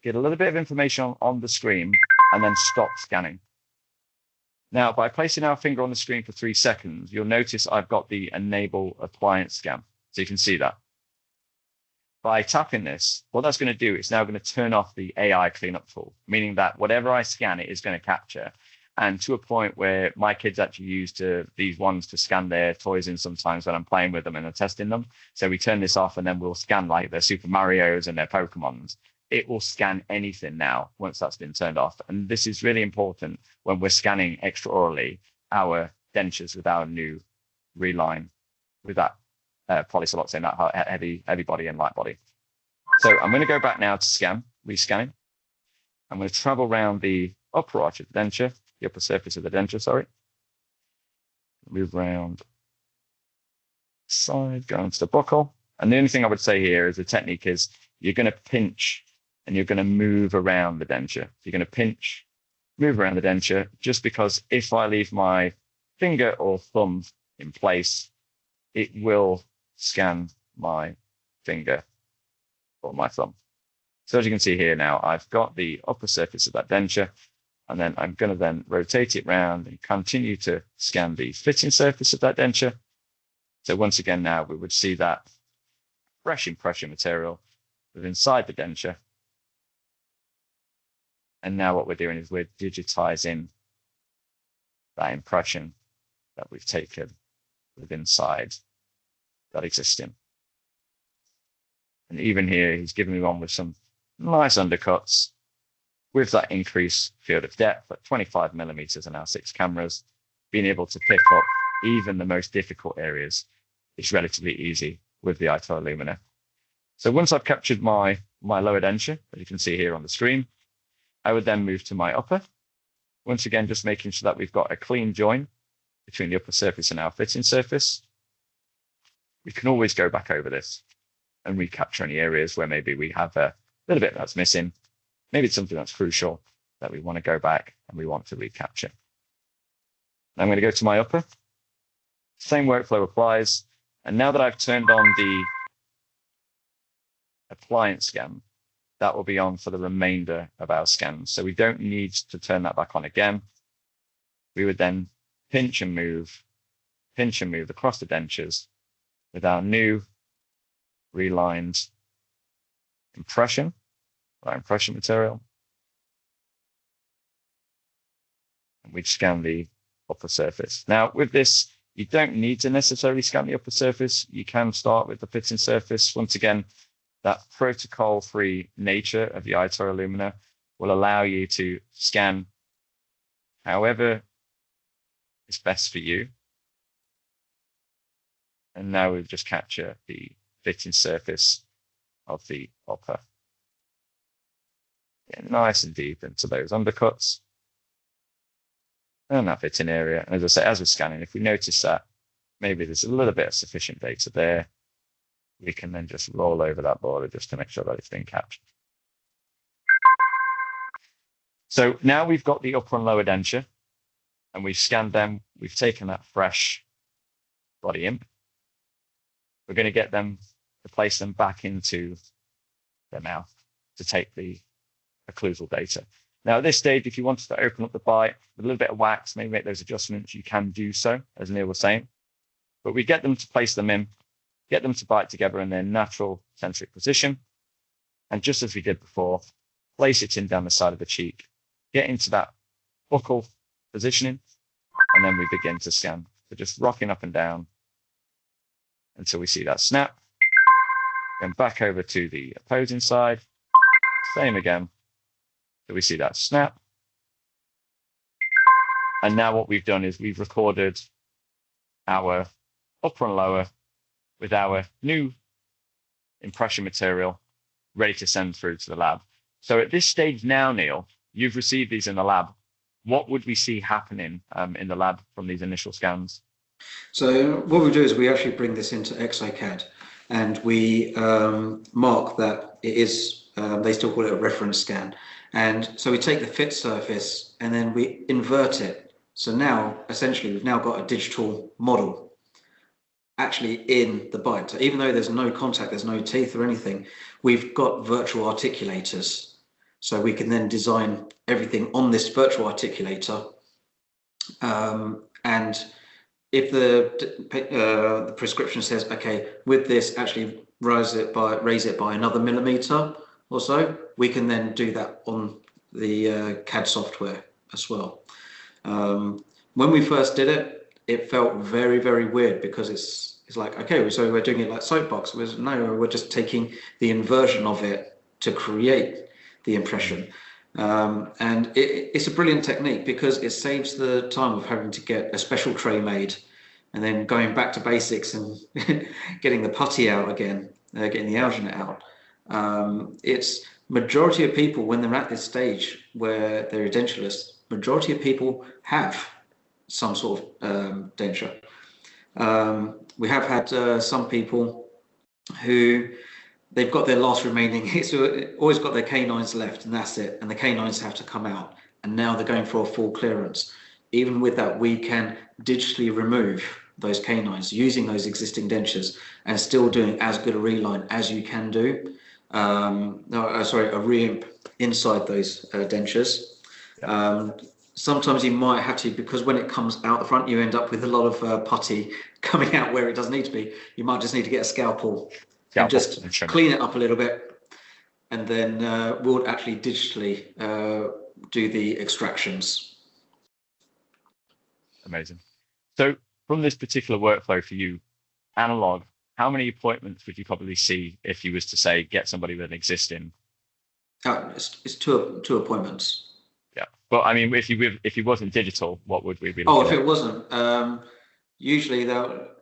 get a little bit of information on the screen, and then stop scanning. Now, by placing our finger on the screen for 3 seconds, you'll notice I've got the enable appliance scan. So you can see that. By tapping this, what that's going to do is now going to turn off the AI cleanup tool, meaning that whatever I scan, it is going to capture. And to a point where my kids actually use these ones to scan their toys in sometimes when I'm playing with them and I'm testing them. So we turn this off and then we'll scan like their Super Marios and their Pokemons. It will scan anything now once that's been turned off. And this is really important when we're scanning extraorally our dentures with our new reline, with that polysiloxane, that heavy body and light body. So I'm going to go back now to rescanning. I'm going to travel around the upper arch of the denture, the upper surface of the denture, sorry. Move around side, go into the buccal. And the only thing I would say here is the technique is you're going to pinch and you're going to move around the denture. You're going to pinch, move around the denture, just because if I leave my finger or thumb in place, it will scan my finger or my thumb. So as you can see here now, I've got the upper surface of that denture, and then I'm going to then rotate it round and continue to scan the fitting surface of that denture. So once again, now we would see that fresh impression material with inside the denture. And now what we're doing is we're digitizing that impression that we've taken with inside that existing. And even here, he's giving me one with some nice undercuts with that increased field of depth at 25 millimeters and our 6 cameras. Being able to pick up even the most difficult areas is relatively easy with the iTero Lumina. So once I've captured my lower denture, as you can see here on the screen, I would then move to my upper. Once again, just making sure that we've got a clean join between the upper surface and our fitting surface. We can always go back over this and recapture any areas where maybe we have a little bit that's missing. Maybe it's something that's crucial that we want to go back and we want to recapture. Now I'm going to go to my upper. Same workflow applies. And now that I've turned on the appliance scan, that will be on for the remainder of our scans. So we don't need to turn that back on again. We would then pinch and move across the dentures with our new relined impression, our impression material. And we'd scan the upper surface. Now with this, you don't need to necessarily scan the upper surface. You can start with the fitting surface. Once again, that protocol-free nature of the iTero Lumina will allow you to scan however is best for you. And now we'll just capture the fitting surface of the upper. Get nice and deep into those undercuts and that fitting area. And as I say, as we're scanning, if we notice that maybe there's a little bit of sufficient data there, we can then just roll over that border just to make sure that it's been captured. So now we've got the upper and lower denture and we've scanned them. We've taken that fresh body in. We're going to get them to place them back into their mouth to take the occlusal data. Now at this stage, if you wanted to open up the bite with a little bit of wax, maybe make those adjustments, you can do so, as Neil was saying. But we get them to place them in, get them to bite together in their natural centric position. And just as we did before, place it in down the side of the cheek, get into that buccal positioning, and then we begin to scan. So just rocking up and down until we see that snap. Then back over to the opposing side, same again. So we see that snap. And now what we've done is we've recorded our upper and lower with our new impression material ready to send through to the lab. So at this stage now, Neil, you've received these in the lab. What would we see happening in the lab from these initial scans? So what we do is we actually bring this into ExoCAD, and we mark that it is, they still call it a reference scan. And so we take the fit surface and then we invert it. So now, essentially, we've now got a digital model actually in the bite. So even though there's no contact, there's no teeth or anything, we've got virtual articulators. So we can then design everything on this virtual articulator. And if the prescription says, okay, with this, actually raise it by another millimeter or so, we can then do that on the CAD software as well. When we first did it, it felt very, very weird because it's like, okay, so we're doing it like soapbox. No, we're just taking the inversion of it to create the impression. And it's a brilliant technique because it saves the time of having to get a special tray made and then going back to basics and getting the putty out again, getting the alginate out. It's majority of people, when they're at this stage where they're edentulous, majority of people have some sort of denture. We have had some people who they've got their last remaining, it's always got their canines left and that's it, and the canines have to come out, and now they're going for a full clearance. Even with that, we can digitally remove those canines using those existing dentures and still doing as good a reline as you can do. A re-imp inside those dentures. Sometimes you might have to, because when it comes out the front, you end up with a lot of putty coming out where it doesn't need to be. You might just need to get a scalpel and just clean it up a little bit, and then we'll actually digitally do the extractions. Amazing. So from this particular workflow for you, analog, how many appointments would you probably see if you was to say get somebody with an existing? It's two appointments. Yeah, but I mean, if you wasn't digital, what would we be looking at? If it wasn't, usually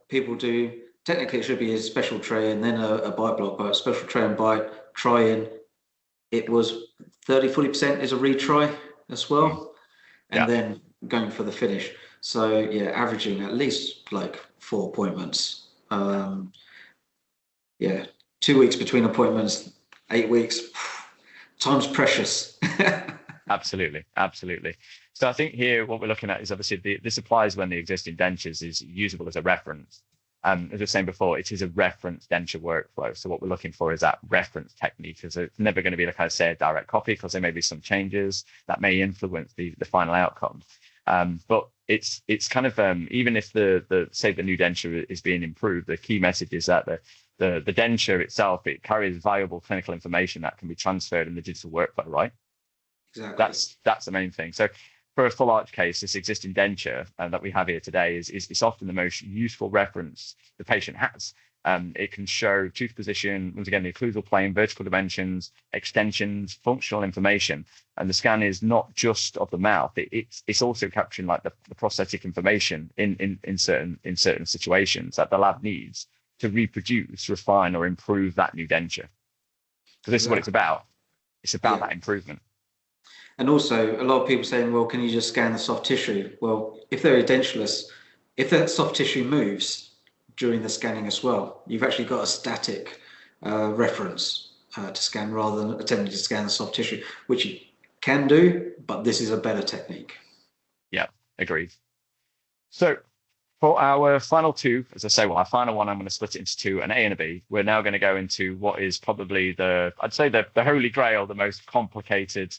people do. Technically, it should be a special tray and then a bite block, but special tray and bite, try-in, it was 30-40% is a retry as well, and then going for the finish. So yeah, averaging at least like 4 appointments. 2 weeks between appointments, 8 weeks. Time's precious. Absolutely. So I think here what we're looking at is obviously this applies when the existing dentures is usable as a reference. As I was saying before, it is a reference denture workflow. So what we're looking for is that reference technique. So it's never going to be, like I say, a direct copy, because there may be some changes that may influence the final outcome. But it's kind of, even if say the new denture is being improved, the key message is that the denture itself, it carries valuable clinical information that can be transferred in the digital workflow, right? Exactly. That's the main thing. So for a full arch case, this existing denture that we have here today is often the most useful reference the patient has. It can show tooth position, once again, the occlusal plane, vertical dimensions, extensions, functional information. And the scan is not just of the mouth, it's also capturing like the prosthetic information in certain situations that the lab needs to reproduce, refine, or improve that new denture. Because this is what it's about. It's about that improvement. And also, a lot of people saying, well, can you just scan the soft tissue? Well, if they're edentulous, if that soft tissue moves during the scanning as well, you've actually got a static reference to scan rather than attempting to scan the soft tissue, which you can do, but this is a better technique. Yeah, agreed. So for our final two, as I say, our final one, I'm going to split it into two, an A and a B. We're now going to go into what is probably the holy grail, the most complicated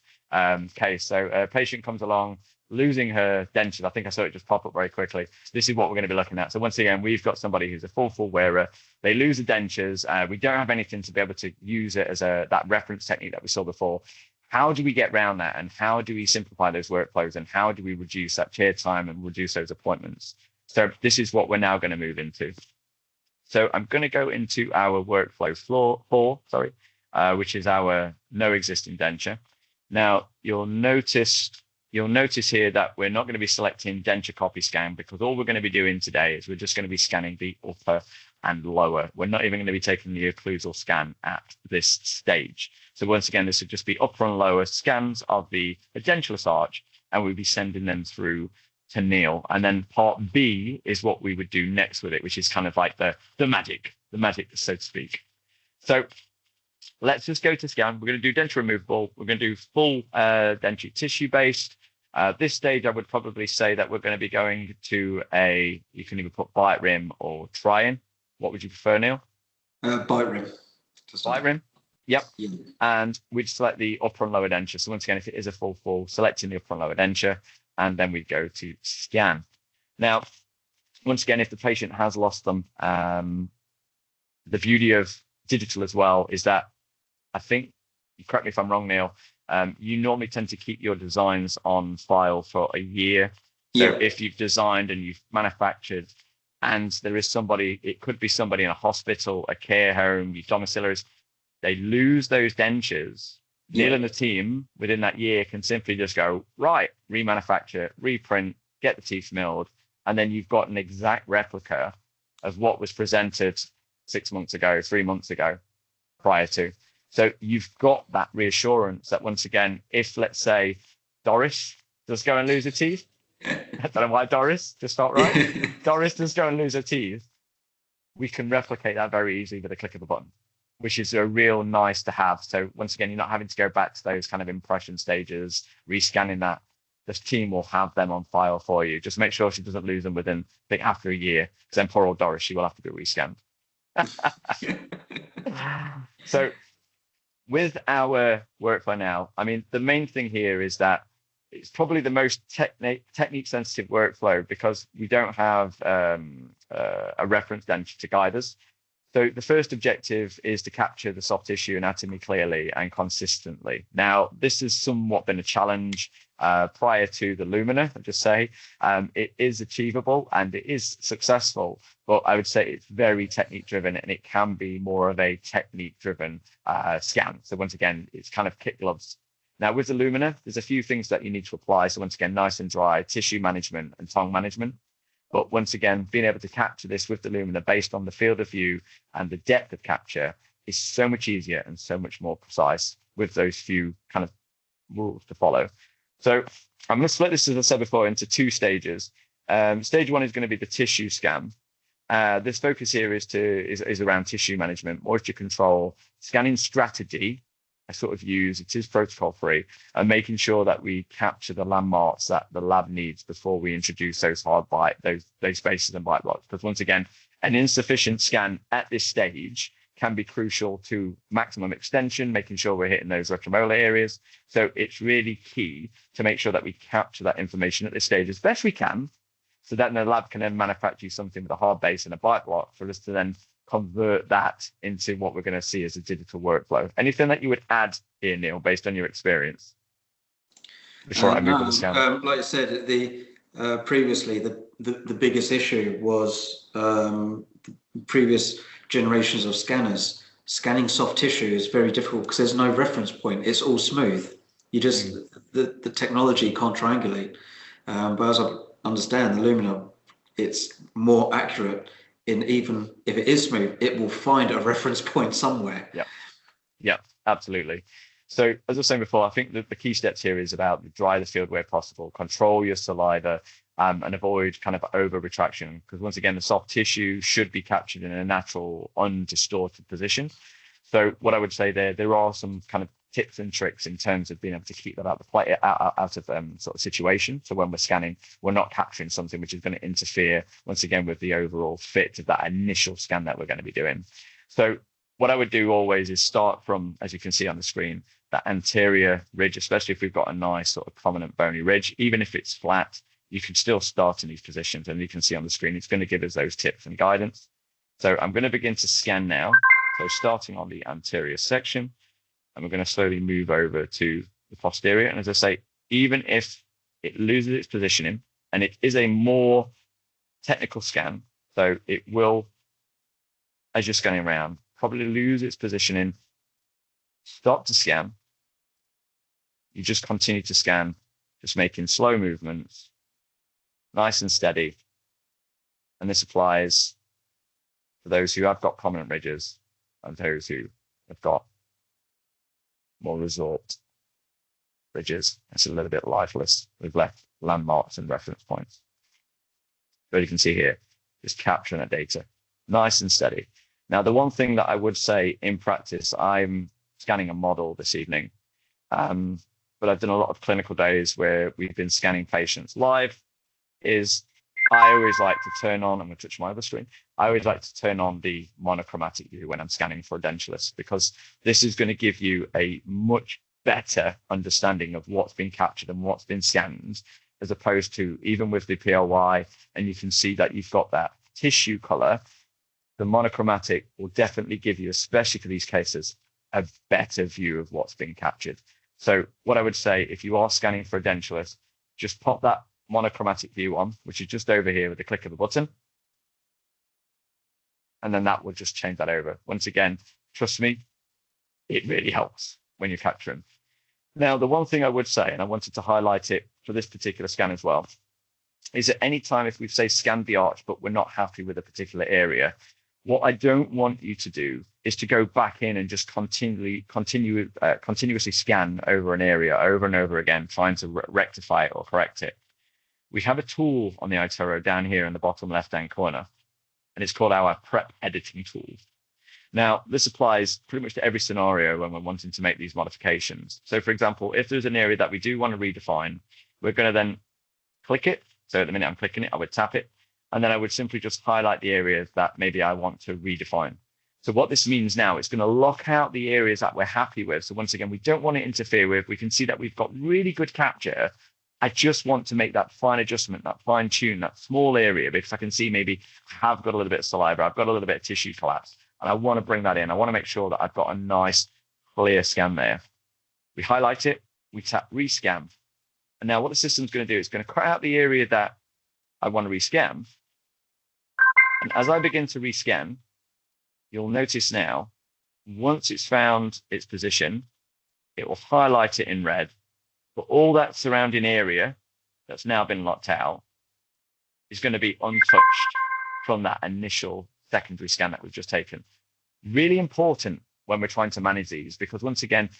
case. So a patient comes along, losing her dentures. I think I saw it just pop up very quickly. This is what we're going to be looking at. So once again, we've got somebody who's a full wearer. They lose the dentures. We don't have anything to be able to use it as that reference technique that we saw before. How do we get around that? And how do we simplify those workflows? And how do we reduce that chair time and reduce those appointments? So this is what we're now going to move into. So I'm going to go into our workflow 4, which is our no existing denture. Now, you'll notice here that we're not going to be selecting denture copy scan, because all we're going to be doing today is we're just going to be scanning the upper and lower. We're not even going to be taking the occlusal scan at this stage. So once again, this would just be upper and lower scans of the edentulous arch, and we'll be sending them through to Neil. And then part B is what we would do next with it, which is kind of like the magic, so to speak. So let's just go to scan. We're going to do denture removable. We're going to do full denture tissue based. This stage, I would probably say that we're going to be going to you can either put bite rim or try-in. What would you prefer, Neil? Bite rim. Bite rim? Yep. Yeah. And we'd select the upper and lower denture. So once again, if it is a full, selecting the upper and lower denture, and then we go to scan. Now, once again, if the patient has lost them, the beauty of digital as well is that, I think, correct me if I'm wrong, Neil, you normally tend to keep your designs on file for a year. So Yeah. if you've designed and you've manufactured, and there is somebody, it could be somebody in a hospital, a care home, your domiciliaries, they lose those dentures. Yeah. Neil and the team within that year can simply just go, right, remanufacture, reprint, get the teeth milled, and then you've got an exact replica of what was presented 6 months ago, 3 months ago, prior to. So you've got that reassurance that once again, if let's say Doris does go and lose her teeth, I don't know why Doris, just not right. Doris does go and lose her teeth, we can replicate that very easily with a click of a button, which is a real nice to have. So once again, you're not having to go back to those kind of impression stages, rescanning that. This team will have them on file for you. Just make sure she doesn't lose them within, I think, after a year, because then poor old Doris, she will have to be rescanned. So with our workflow now, I mean, the main thing here is that it's probably the most technique sensitive workflow, because we don't have a reference denture to guide us. So the first objective is to capture the soft tissue anatomy clearly and consistently. Now, this has somewhat been a challenge prior to the Lumina, I'll just say. It is achievable and it is successful, but I would say it's very technique driven, and it can be more of a technique driven scan. So once again, it's kind of kit gloves. Now with the Lumina, there's a few things that you need to apply. So once again, nice and dry, tissue management and tongue management. But once again, being able to capture this with the Lumina based on the field of view and the depth of capture is so much easier and so much more precise with those few kind of rules to follow. So I'm going to split this, as I said before, into two stages. Stage one is going to be the tissue scan. This focus here is around tissue management, moisture control, scanning strategy. I sort of use, it is protocol free, and making sure that we capture the landmarks that the lab needs before we introduce those hard bite, those spaces and bite blocks. Because once again, an insufficient scan at this stage can be crucial to maximum extension, making sure we're hitting those retromolar areas. So it's really key to make sure that we capture that information at this stage as best we can, so that the lab can then manufacture something with a hard base and a bite block for us to then convert that into what we're going to see as a digital workflow. Anything that you would add here, Neil, based on your experience before I move on to scan? Like I said, previously the biggest issue was previous generations of scanners. Scanning soft tissue is very difficult because there's no reference point. It's all smooth. You just the technology can't triangulate. But as I understand, the Lumina, it's more accurate. In even if it is smooth, it will find a reference point somewhere. Yeah, absolutely. So as I was saying before, I think that the key steps here is about dry the field where possible, control your saliva, and avoid kind of over retraction, because once again, the soft tissue should be captured in a natural, undistorted position. So what I would say there are some kind of tips and tricks in terms of being able to keep that out of sort of situation. So when we're scanning, we're not capturing something which is going to interfere once again with the overall fit of that initial scan that we're going to be doing. So what I would do always is start from, as you can see on the screen, that anterior ridge, especially if we've got a nice sort of prominent bony ridge. Even if it's flat, you can still start in these positions, and you can see on the screen, it's going to give us those tips and guidance. So I'm going to begin to scan now. So starting on the anterior section, and we're going to slowly move over to the posterior. And as I say, even if it loses its positioning, and it is a more technical scan, so it will, as you're scanning around, probably lose its positioning, stop to scan, You just continue to scan, just making slow movements, nice and steady. And this applies for those who have got prominent ridges and those who have got more resort ridges. It's a little bit lifeless. We've left landmarks and reference points. But you can see here, just capturing that data, nice and steady. Now, the one thing that I would say in practice, I'm scanning a model this evening, but I've done a lot of clinical days where we've been scanning patients live, is I always like to turn on, I'm going to touch my other screen, I always like to turn on the monochromatic view when I'm scanning for a dentulous, because this is going to give you a much better understanding of what's been captured and what's been scanned, as opposed to even with the PLY, and you can see that you've got that tissue color. The monochromatic will definitely give you, especially for these cases, a better view of what's been captured. So what I would say, if you are scanning for a dentulous, just pop that monochromatic view on, which is just over here with the click of a button. And then that will just change that over. Once again, trust me, it really helps when you're capturing. Now, the one thing I would say, and I wanted to highlight it for this particular scan as well, is at any time if we say scan the arch, but we're not happy with a particular area, what I don't want you to do is to go back in and just continuously scan over an area over and over again, trying to rectify it or correct it. We have a tool on the iTero down here in the bottom left-hand corner, and it's called our prep editing tool. Now, this applies pretty much to every scenario when we're wanting to make these modifications. So, for example, if there's an area that we do want to redefine, we're going to then click it. So at the minute I'm clicking it, I would tap it, and then I would simply just highlight the areas that maybe I want to redefine. So what this means now, it's going to lock out the areas that we're happy with. So once again, we don't want to interfere with. We can see that we've got really good capture. I just want to make that fine adjustment, that fine tune, that small area, because I can see maybe I have got a little bit of saliva, I've got a little bit of tissue collapse, and I want to bring that in. I want to make sure that I've got a nice, clear scan there. We highlight it, we tap rescan. And now what the system's going to do, it's going to cut out the area that I want to rescan. And as I begin to rescan, you'll notice now, once it's found its position, it will highlight it in red. But all that surrounding area that's now been locked out is going to be untouched from that initial secondary scan that we've just taken. Really important when we're trying to manage these, because once again,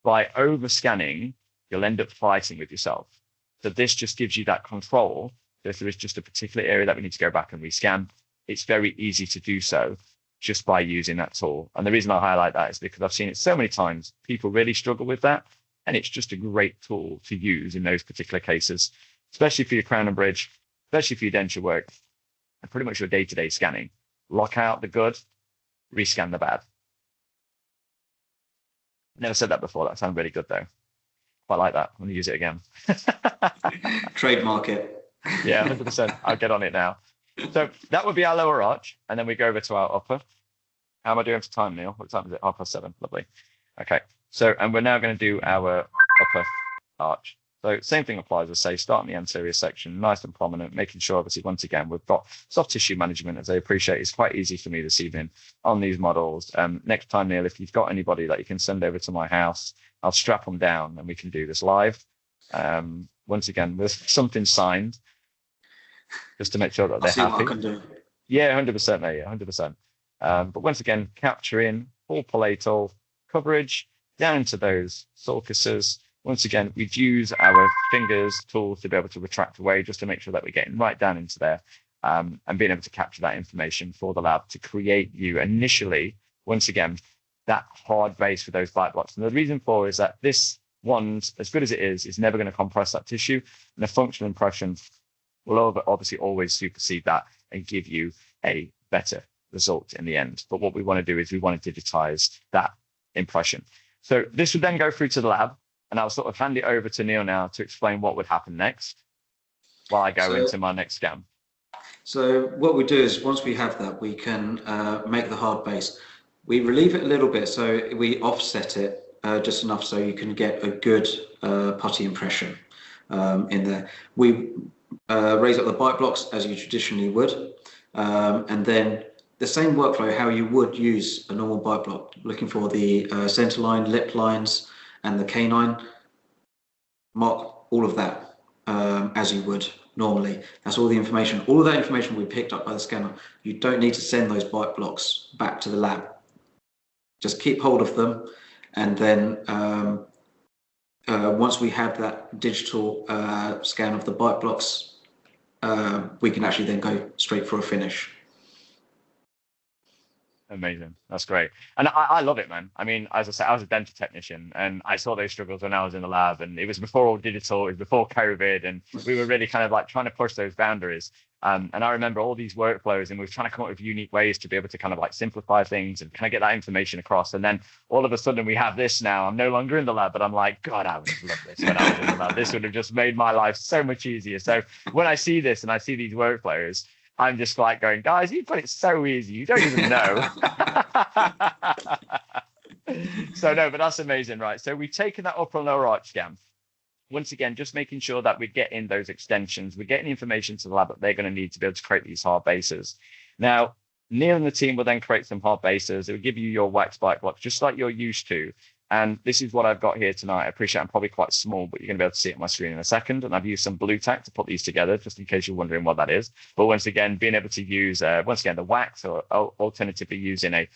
by over scanning, you'll end up fighting with yourself. So this just gives you that control. So if there is just a particular area that we need to go back and rescan, it's very easy to do so just by using that tool. And the reason I highlight that is because I've seen it so many times. People really struggle with that. And it's just a great tool to use in those particular cases, especially for your crown and bridge, especially for your denture work, and pretty much your day-to-day scanning. Lock out the good, rescan the bad. Never said that before. That sounded really good, though. Quite like that. I'm going to use it again. Trademark it. Yeah, 100%. I'll get on it now. So that would be our lower arch, and then we go over to our upper. How am I doing for time, Neil? What time is it? 7:30. Lovely. Okay. So, and we're now going to do our upper arch. So same thing applies, I say, start in the anterior section, nice and prominent, making sure, obviously, once again, we've got soft tissue management, as I appreciate. It's quite easy for me this evening on these models. Next time, Neil, if you've got anybody that you can send over to my house, I'll strap them down and we can do this live. Once again, with something signed, just to make sure that they're happy. What I can do. Yeah, 100%, mate, yeah, 100%. But once again, capturing full palatal coverage down into those sulcuses. Once again, we'd use our fingers, tools to be able to retract away just to make sure that we're getting right down into there and being able to capture that information for the lab to create you initially, once again, that hard base for those bite blocks. And the reason for is that this one, as good as it is never going to compress that tissue, and the functional impression will obviously always supersede that and give you a better result in the end. But what we want to do is we want to digitize that impression. So this would then go through to the lab, and I'll sort of hand it over to Neil now to explain what would happen next while I go into my next scan. So what we do is once we have that, we can make the hard base. We relieve it a little bit, so we offset it just enough so you can get a good putty impression in there. We raise up the bite blocks as you traditionally would, and then the same workflow how you would use a normal bite block, looking for the center line, lip lines, and the canine. mark all of that as you would normally. That's all the information. All of that information will be picked up by the scanner. You don't need to send those bite blocks back to the lab. Just keep hold of them, and then once we have that digital scan of the bite blocks, we can actually then go straight for a finish. Amazing. That's great. And I love it, man. I mean, as I said, I was a dental technician and I saw those struggles when I was in the lab, and it was before all digital, it was before COVID, and we were really kind of like trying to push those boundaries. And I remember all these workflows, and we were trying to come up with unique ways to be able to kind of like simplify things and kind of get that information across. And then all of a sudden we have this now. I'm no longer in the lab, but I'm like, God, I would have loved this when I was in the lab. This would have just made my life so much easier. So when I see this and I see these workflows, I'm just like going, guys, you've got it so easy. You don't even know. So no, but that's amazing, right? So we've taken that upper and lower arch scan. Once again, just making sure that we're getting those extensions, we're getting information to the lab that they're going to need to be able to create these hard bases. Now, Neil and the team will then create some hard bases. It will give you your wax bite blocks, just like you're used to. And this is what I've got here tonight. I appreciate I'm probably quite small, but you're going to be able to see it on my screen in a second. And I've used some blue tack to put these together, just in case you're wondering what that is. But once again, being able to use, once again, the wax, or alternatively using a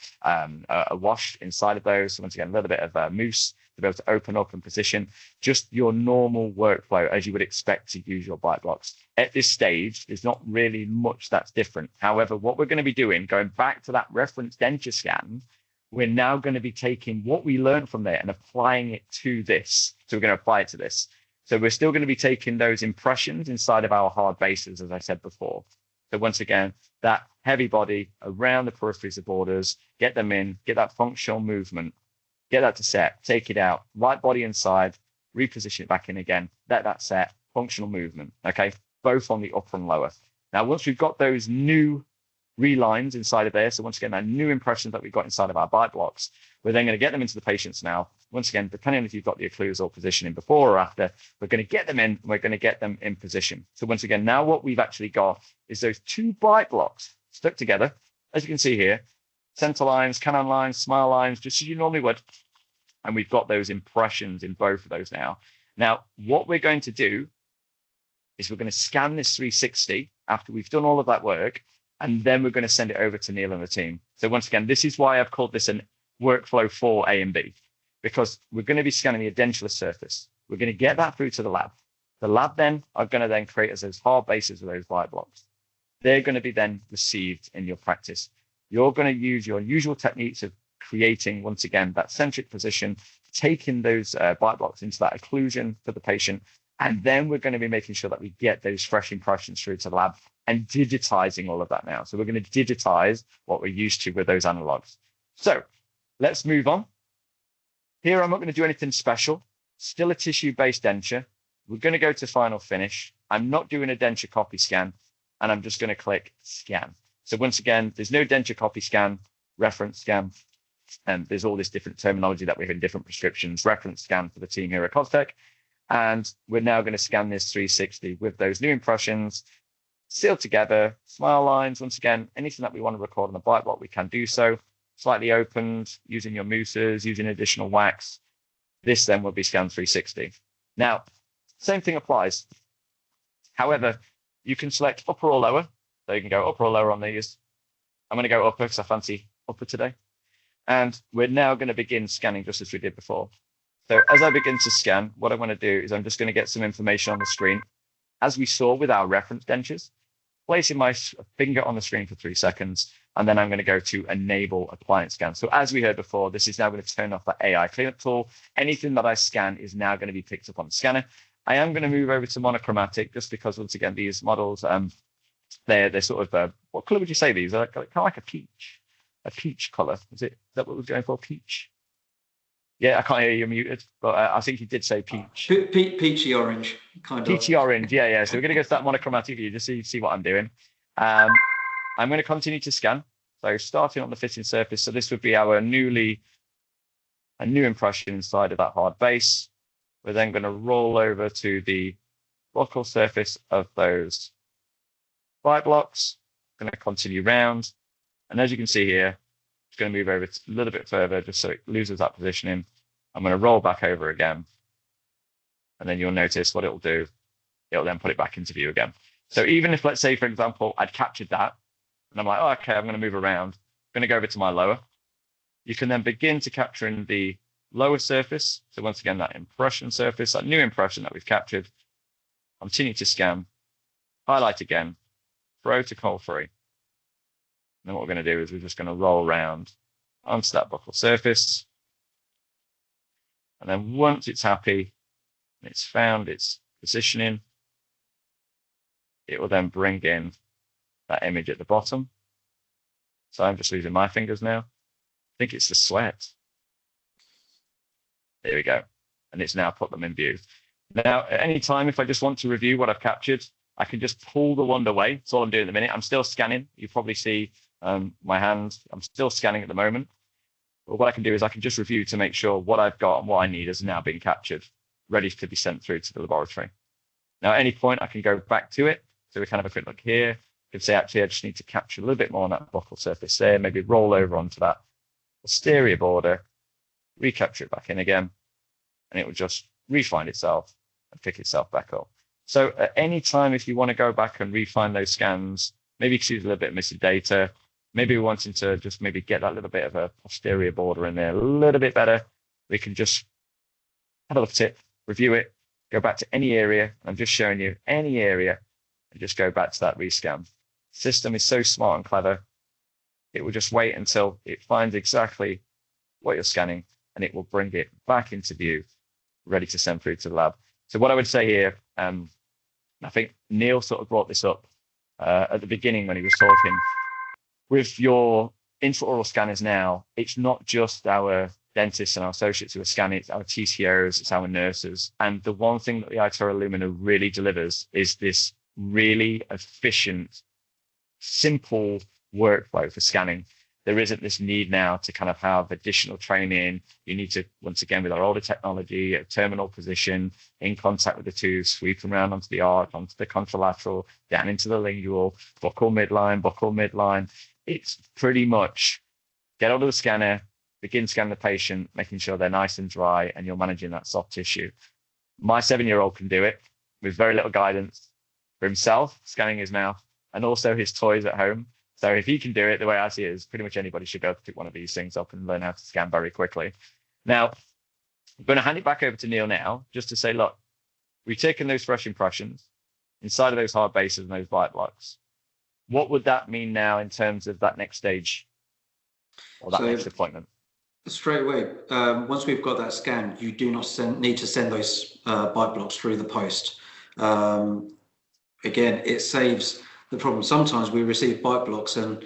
wash inside of those. So once again, a little bit of mousse to be able to open up and position, just your normal workflow as you would expect to use your bite blocks. At this stage, there's not really much that's different. However, what we're going to be doing, going back to that reference denture scan, we're now going to be taking what we learned from there and applying it to this. So we're going to apply it to this. So we're still going to be taking those impressions inside of our hard bases, as I said before. So once again, that heavy body around the peripheries of borders, get them in, get that functional movement, get that to set, take it out, right body inside, reposition it back in again, let that set, functional movement, okay? Both on the upper and lower. Now, once we've got those new relines inside of there, so once again, that new impressions that we've got inside of our bite blocks, we're then going to get them into the patients now. Once again, depending on if you've got the occlusal positioning before or after, we're going to get them in, we're going to get them in position. So once again, now what we've actually got is those two bite blocks stuck together, as you can see here, center lines, canine lines, smile lines, just as you normally would. And we've got those impressions in both of those now. Now, what we're going to do is we're going to scan this 360 after we've done all of that work, and then we're going to send it over to Neil and the team. So once again, this is why I've called this a workflow for A and B, because we're going to be scanning the edentulous surface. We're going to get that through to the lab. The lab then are going to then create as those hard bases of those bite blocks. They're going to be then received in your practice. You're going to use your usual techniques of creating, once again, that centric position, taking those bite blocks into that occlusion for the patient. And then we're going to be making sure that we get those fresh impressions through to the lab and digitizing all of that now. So we're going to digitize what we're used to with those analogs. So let's move on. Here, I'm not going to do anything special. Still a tissue-based denture. We're going to go to final finish. I'm not doing a denture copy scan, and I'm just going to click scan. So once again, there's no denture copy scan, reference scan, and there's all this different terminology that we have in different prescriptions, reference scan for the team here at CosTech. And we're now going to scan this 360 with those new impressions, sealed together, smile lines. Once again, anything that we want to record on the bite block, we can do so. Slightly opened, using your mousses, using additional wax. This then will be scanned 360. Now, same thing applies. However, you can select upper or lower. So you can go upper or lower on these. I'm going to go upper because I fancy upper today. And we're now going to begin scanning just as we did before. So as I begin to scan, what I want to do is I'm just going to get some information on the screen. As we saw with our reference dentures, placing my finger on the screen for 3 seconds, and then I'm going to go to enable appliance scan. So as we heard before, this is now going to turn off that AI cleanup tool. Anything that I scan is now going to be picked up on the scanner. I am going to move over to monochromatic just because, once again, these models, they're sort of, what color would you say these are? Kind of like a peach color. Is that what we're going for? Peach? Yeah, I can't hear you, muted, but I think you did say peach. Peachy orange, kind of. Peachy orange, yeah. So we're going to go to that monochromatic view just so you see what I'm doing. I'm going to continue to scan. So starting on the fitting surface, so this would be a new impression inside of that hard base. We're then going to roll over to the local surface of those bite blocks. Going to continue round. And as you can see here, it's going to move over a little bit further just so it loses that positioning. I'm going to roll back over again. and then you'll notice what it'll do. It'll then put it back into view again. So even if, let's say, for example, I'd captured that, and I'm like, oh, okay, I'm going to move around. I'm going to go over to my lower. You can then begin to capture in the lower surface. So once again, that impression surface, that new impression that we've captured, continue to scan, highlight again, throw to call free. And then what we're going to do is we're just going to roll around onto that buccal surface. And then once it's happy, and it's found its positioning, it will then bring in that image at the bottom. So I'm just losing my fingers now. I think it's the sweat. There we go. And it's now put them in view. Now, at any time, if I just want to review what I've captured, I can just pull the wand away. That's all I'm doing at the minute. I'm still scanning. You probably see my hand. I'm still scanning at the moment. But what I can do is I can just review to make sure what I've got and what I need has now been captured, ready to be sent through to the laboratory. Now, at any point, I can go back to it. So we can have a quick look here. You can say, actually, I just need to capture a little bit more on that buccal surface there, maybe roll over onto that posterior border, recapture it back in again, and it will just refine itself and pick itself back up. So at any time, if you want to go back and refine those scans, maybe you can use a little bit of missing data, maybe we're wanting to just maybe get that little bit of a posterior border in there a little bit better, we can just have a look at it, review it, go back to any area. I'm just showing you any area and just go back to that rescan. System is so smart and clever. It will just wait until it finds exactly what you're scanning and it will bring it back into view, ready to send through to the lab. So what I would say here, I think Neil sort of brought this up at the beginning when he was talking. With your intraoral scanners now, it's not just our dentists and our associates who are scanning, it's our TCOs, it's our nurses. And the one thing that the iTero Lumina really delivers is this really efficient, simple workflow for scanning. There isn't this need now to kind of have additional training. You need to, once again, with our older technology, a terminal position, in contact with the tooth, sweep them around onto the arch, onto the contralateral, down into the lingual, buccal midline. It's pretty much get out of the scanner, begin scanning the patient, making sure they're nice and dry, and you're managing that soft tissue. My 7-year-old can do it with very little guidance for himself, scanning his mouth, and also his toys at home. So if he can do it, the way I see it is pretty much anybody should be able to pick one of these things up and learn how to scan very quickly. Now, I'm going to hand it back over to Neil now, just to say, look, we've taken those fresh impressions inside of those hard bases and those bite blocks. What would that mean now in terms of that next stage or that next appointment? Straight away, once we've got that scan, you do not need to send those bite blocks through the post. Again, it saves the problem. Sometimes we receive bite blocks and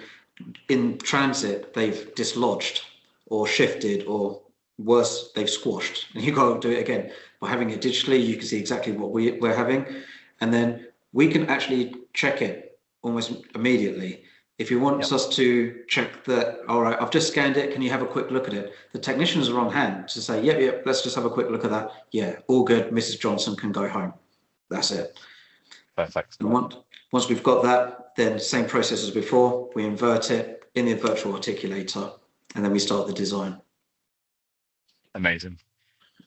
in transit, they've dislodged or shifted or worse, they've squashed. And you've got to do it again. By having it digitally, you can see exactly what we're having. And then we can actually check it almost immediately. If you want us to check that, all right, I've just scanned it, can you have a quick look at it? The technicians are on hand to say, yep, let's just have a quick look at that. Yeah, all good, Mrs. Johnson can go home. That's it. Perfect. And once we've got that, then same process as before, we invert it in the virtual articulator, and then we start the design. Amazing.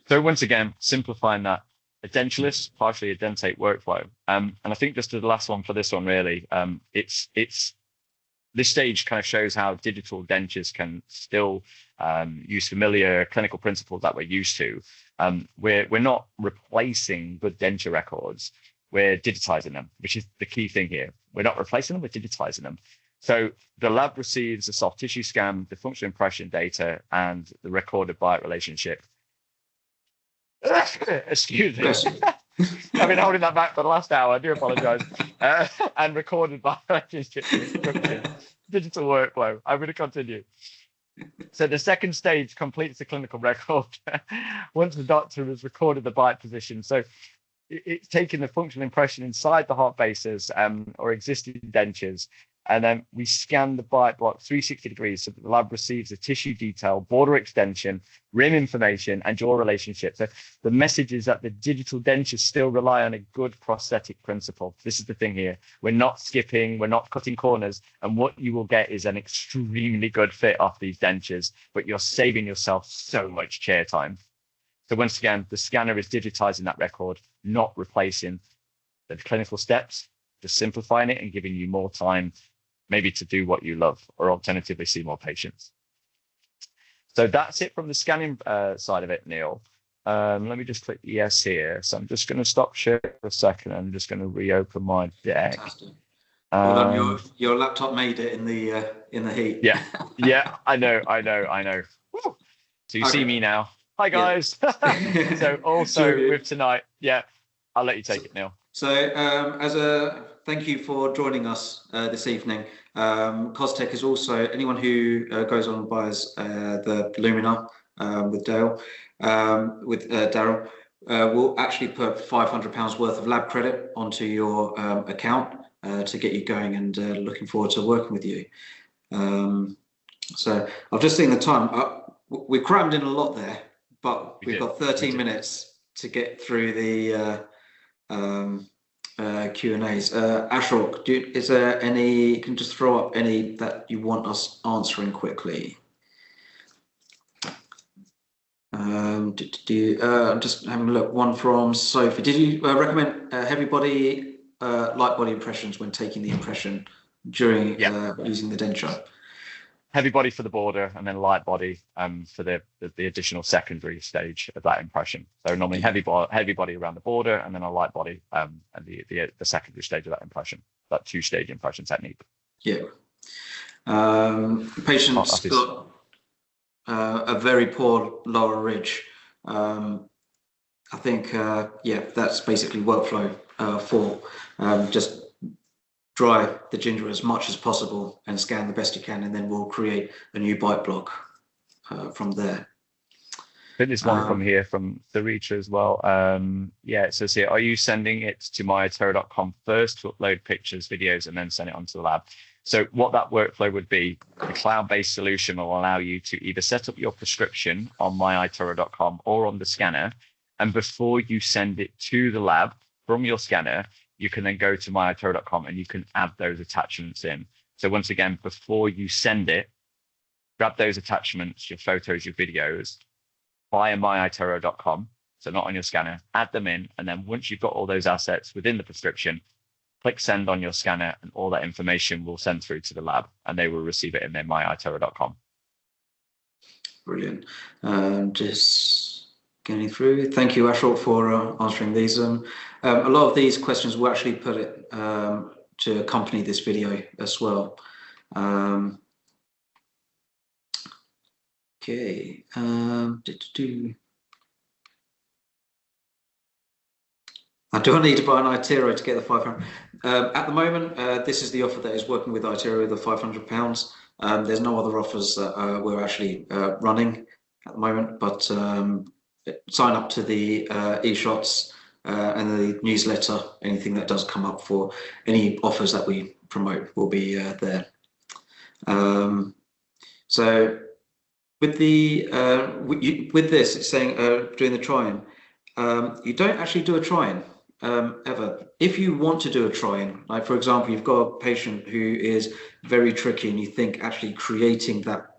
So once again, simplifying that, a dentulous, partially a dentate workflow. And I think just the last one for this one, really, it's this stage kind of shows how digital dentures can still use familiar clinical principles that we're used to. We're not replacing good denture records. We're digitizing them, which is the key thing here. We're not replacing them, we're digitizing them. So the lab receives the soft tissue scan, the functional impression data, and the recorded bite relationship. Excuse me. I've been holding that back for the last hour. I do apologize. And recorded bite relationship instruction, digital workflow. I'm going to continue. So the second stage completes the clinical record once the doctor has recorded the bite position. So it's taking the functional impression inside the heart bases or existing dentures, and then we scan the bite block 360 degrees so that the lab receives the tissue detail, border extension, rim information, and jaw relationship. So the message is that the digital dentures still rely on a good prosthetic principle. This is the thing here. We're not skipping, we're not cutting corners, and what you will get is an extremely good fit off these dentures, but you're saving yourself so much chair time. So once again, the scanner is digitizing that record, not replacing the clinical steps, just simplifying it and giving you more time maybe to do what you love, or alternatively see more patients. So that's it from the scanning side of it, Neil. Let me just click yes here. So I'm just going to stop sharing for a second. I'm just going to reopen my deck. Fantastic. Well done. Your laptop made it in the heat. Yeah, yeah, I know. Woo. So you see me now. Hi guys. Yeah. So also with tonight, yeah, I'll let you take it, Neil. So as a thank you for joining us this evening. CosTech is also, anyone who goes on and buys the Lumina with Darryl, will actually put £500 worth of lab credit onto your account to get you going, and looking forward to working with you. So I've just seen the time. We crammed in a lot there, but we've got 13 minutes to get through the Q&As. Ashok, is there any, you can just throw up any that you want us answering quickly? I'm just having a look. One from Sophie. Did you recommend heavy body, light body impressions when taking the impression during using the denture? Heavy body for the border, and then light body for the additional secondary stage of that impression. So normally heavy body around the border, and then a light body and the secondary stage of that impression. That two-stage impression technique. Yeah. Patient's got a very poor lower ridge. I think that's basically workflow for just dry the ginger as much as possible and scan the best you can, and then we'll create a new bite block from there. I think there's one from here from the Reacher as well. It says here, are you sending it to myiTero.com first to upload pictures, videos, and then send it onto the lab? So what that workflow would be, the cloud-based solution will allow you to either set up your prescription on myiTero.com or on the scanner, and before you send it to the lab from your scanner, you can then go to myiTero.com and you can add those attachments in. So once again, before you send it, grab those attachments, your photos, your videos, via myiTero.com, so not on your scanner, add them in, and then once you've got all those assets within the prescription, click send on your scanner, and all that information will send through to the lab, and they will receive it in their myiTero.com. Brilliant. Just getting through. Thank you, Ashok, for answering these. A lot of these questions will actually put it to accompany this video as well. Okay. Do I need to buy an iTero to get the 500? At the moment, this is the offer that is working with iTero, the £500. There's no other offers that we're actually running at the moment, but sign up to the e-shots and the newsletter. Anything that does come up for any offers that we promote will be there. So with the with this, it's saying doing the try-in. You don't actually do a try-in ever. If you want to do a try-in, like for example, you've got a patient who is very tricky, and you think actually creating that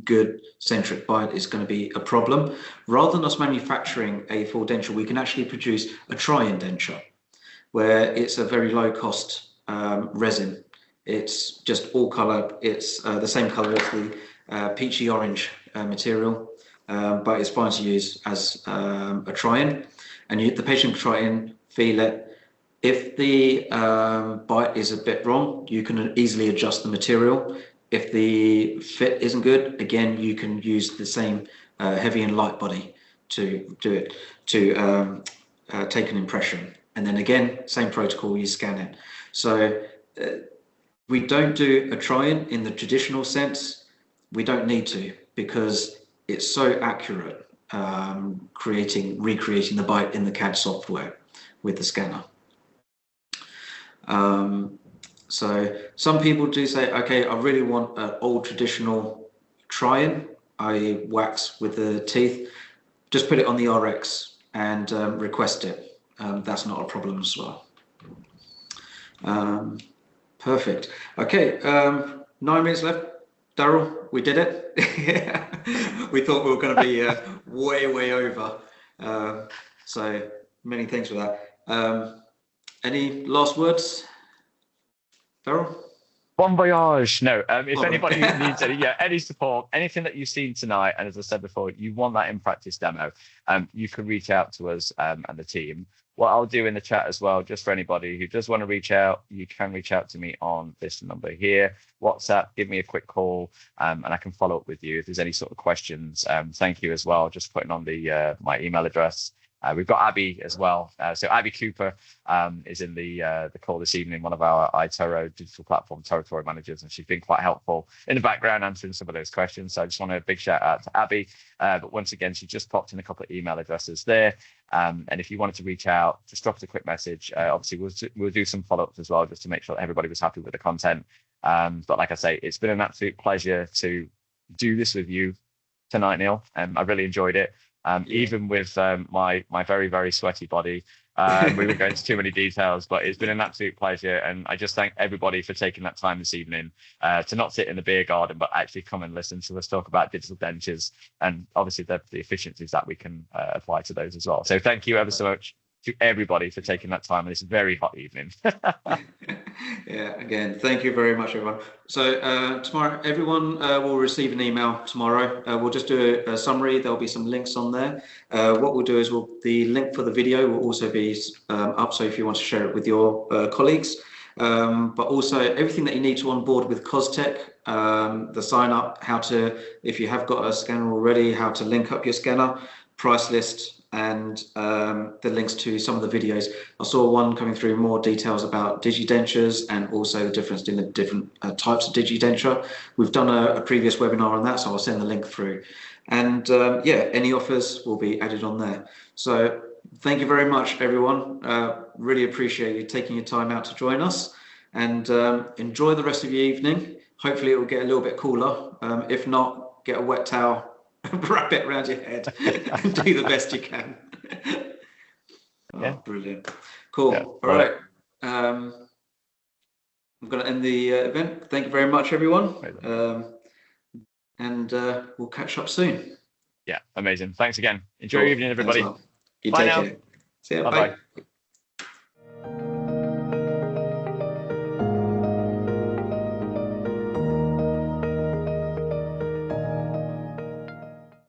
good centric bite is going to be a problem, rather than us manufacturing a full denture, we can actually produce a try-in denture where it's a very low cost resin. It's just all color. It's the same color as the peachy orange material, but it's fine to use as a try-in, and the patient can try in, feel it. If the bite is a bit wrong, you can easily adjust the material. If the fit isn't good, again, you can use the same heavy and light body to do it, to take an impression. And then again, same protocol, you scan it. So we don't do a try-in in the traditional sense. We don't need to, because it's so accurate, recreating the bite in the CAD software with the scanner. So some people do say, okay, I really want an old traditional try-in. I wax with the teeth. Just put it on the RX and request it. That's not a problem as well. Perfect. Okay, 9 minutes left. Darryl, we did it. We thought we were going to be way over. So many thanks for that. Any last words, Darryl? Bon voyage. No, if anybody needs any support, anything that you've seen tonight, and as I said before, you want that in practice demo, you can reach out to us and the team. What I'll do in the chat as well, just for anybody who does want to reach out, you can reach out to me on this number here, WhatsApp, give me a quick call, and I can follow up with you if there's any sort of questions. Thank you as well, just putting on the my email address. We've got Abby as well. So Abby Cooper is in the call this evening, one of our iTero digital platform territory managers, and she's been quite helpful in the background answering some of those questions. So I just want a big shout out to Abby. But once again, she just popped in a couple of email addresses there. And if you wanted to reach out, just drop us a quick message. Obviously, we'll do some follow-ups as well, just to make sure that everybody was happy with the content. But like I say, it's been an absolute pleasure to do this with you tonight, Neil. I really enjoyed it. Even with my very, very sweaty body. We won't go into too many details, but it's been an absolute pleasure. And I just thank everybody for taking that time this evening to not sit in the beer garden, but actually come and listen to us talk about digital dentures and obviously the efficiencies that we can apply to those as well. So thank you ever so much to everybody for taking that time on this very hot evening. Yeah, again, thank you very much, everyone. So tomorrow, everyone will receive an email tomorrow. We'll just do a summary. There'll be some links on there. What we'll do is the link for the video will also be up, so if you want to share it with your colleagues. But also everything that you need to onboard with CosTech, the sign up, how to, if you have got a scanner already, how to link up your scanner, price list, and the links to some of the videos. I saw one coming through more details about Digi-Dentures and also the difference in the different types of Digi-Denture. We've done a previous webinar on that, so I'll send the link through. And yeah, any offers will be added on there. So thank you very much, everyone. Really appreciate you taking your time out to join us, and enjoy the rest of your evening. Hopefully it will get a little bit cooler. If not, get a wet towel, wrap it around your head and do the best you can. Yeah. Brilliant. Cool. Yeah, all right. I'm going to end the event. Thank you very much, everyone. And we'll catch up soon. Yeah, amazing. Thanks again. Enjoy your evening, everybody. Well. You Bye take now. care. See ya. Bye-bye. Bye.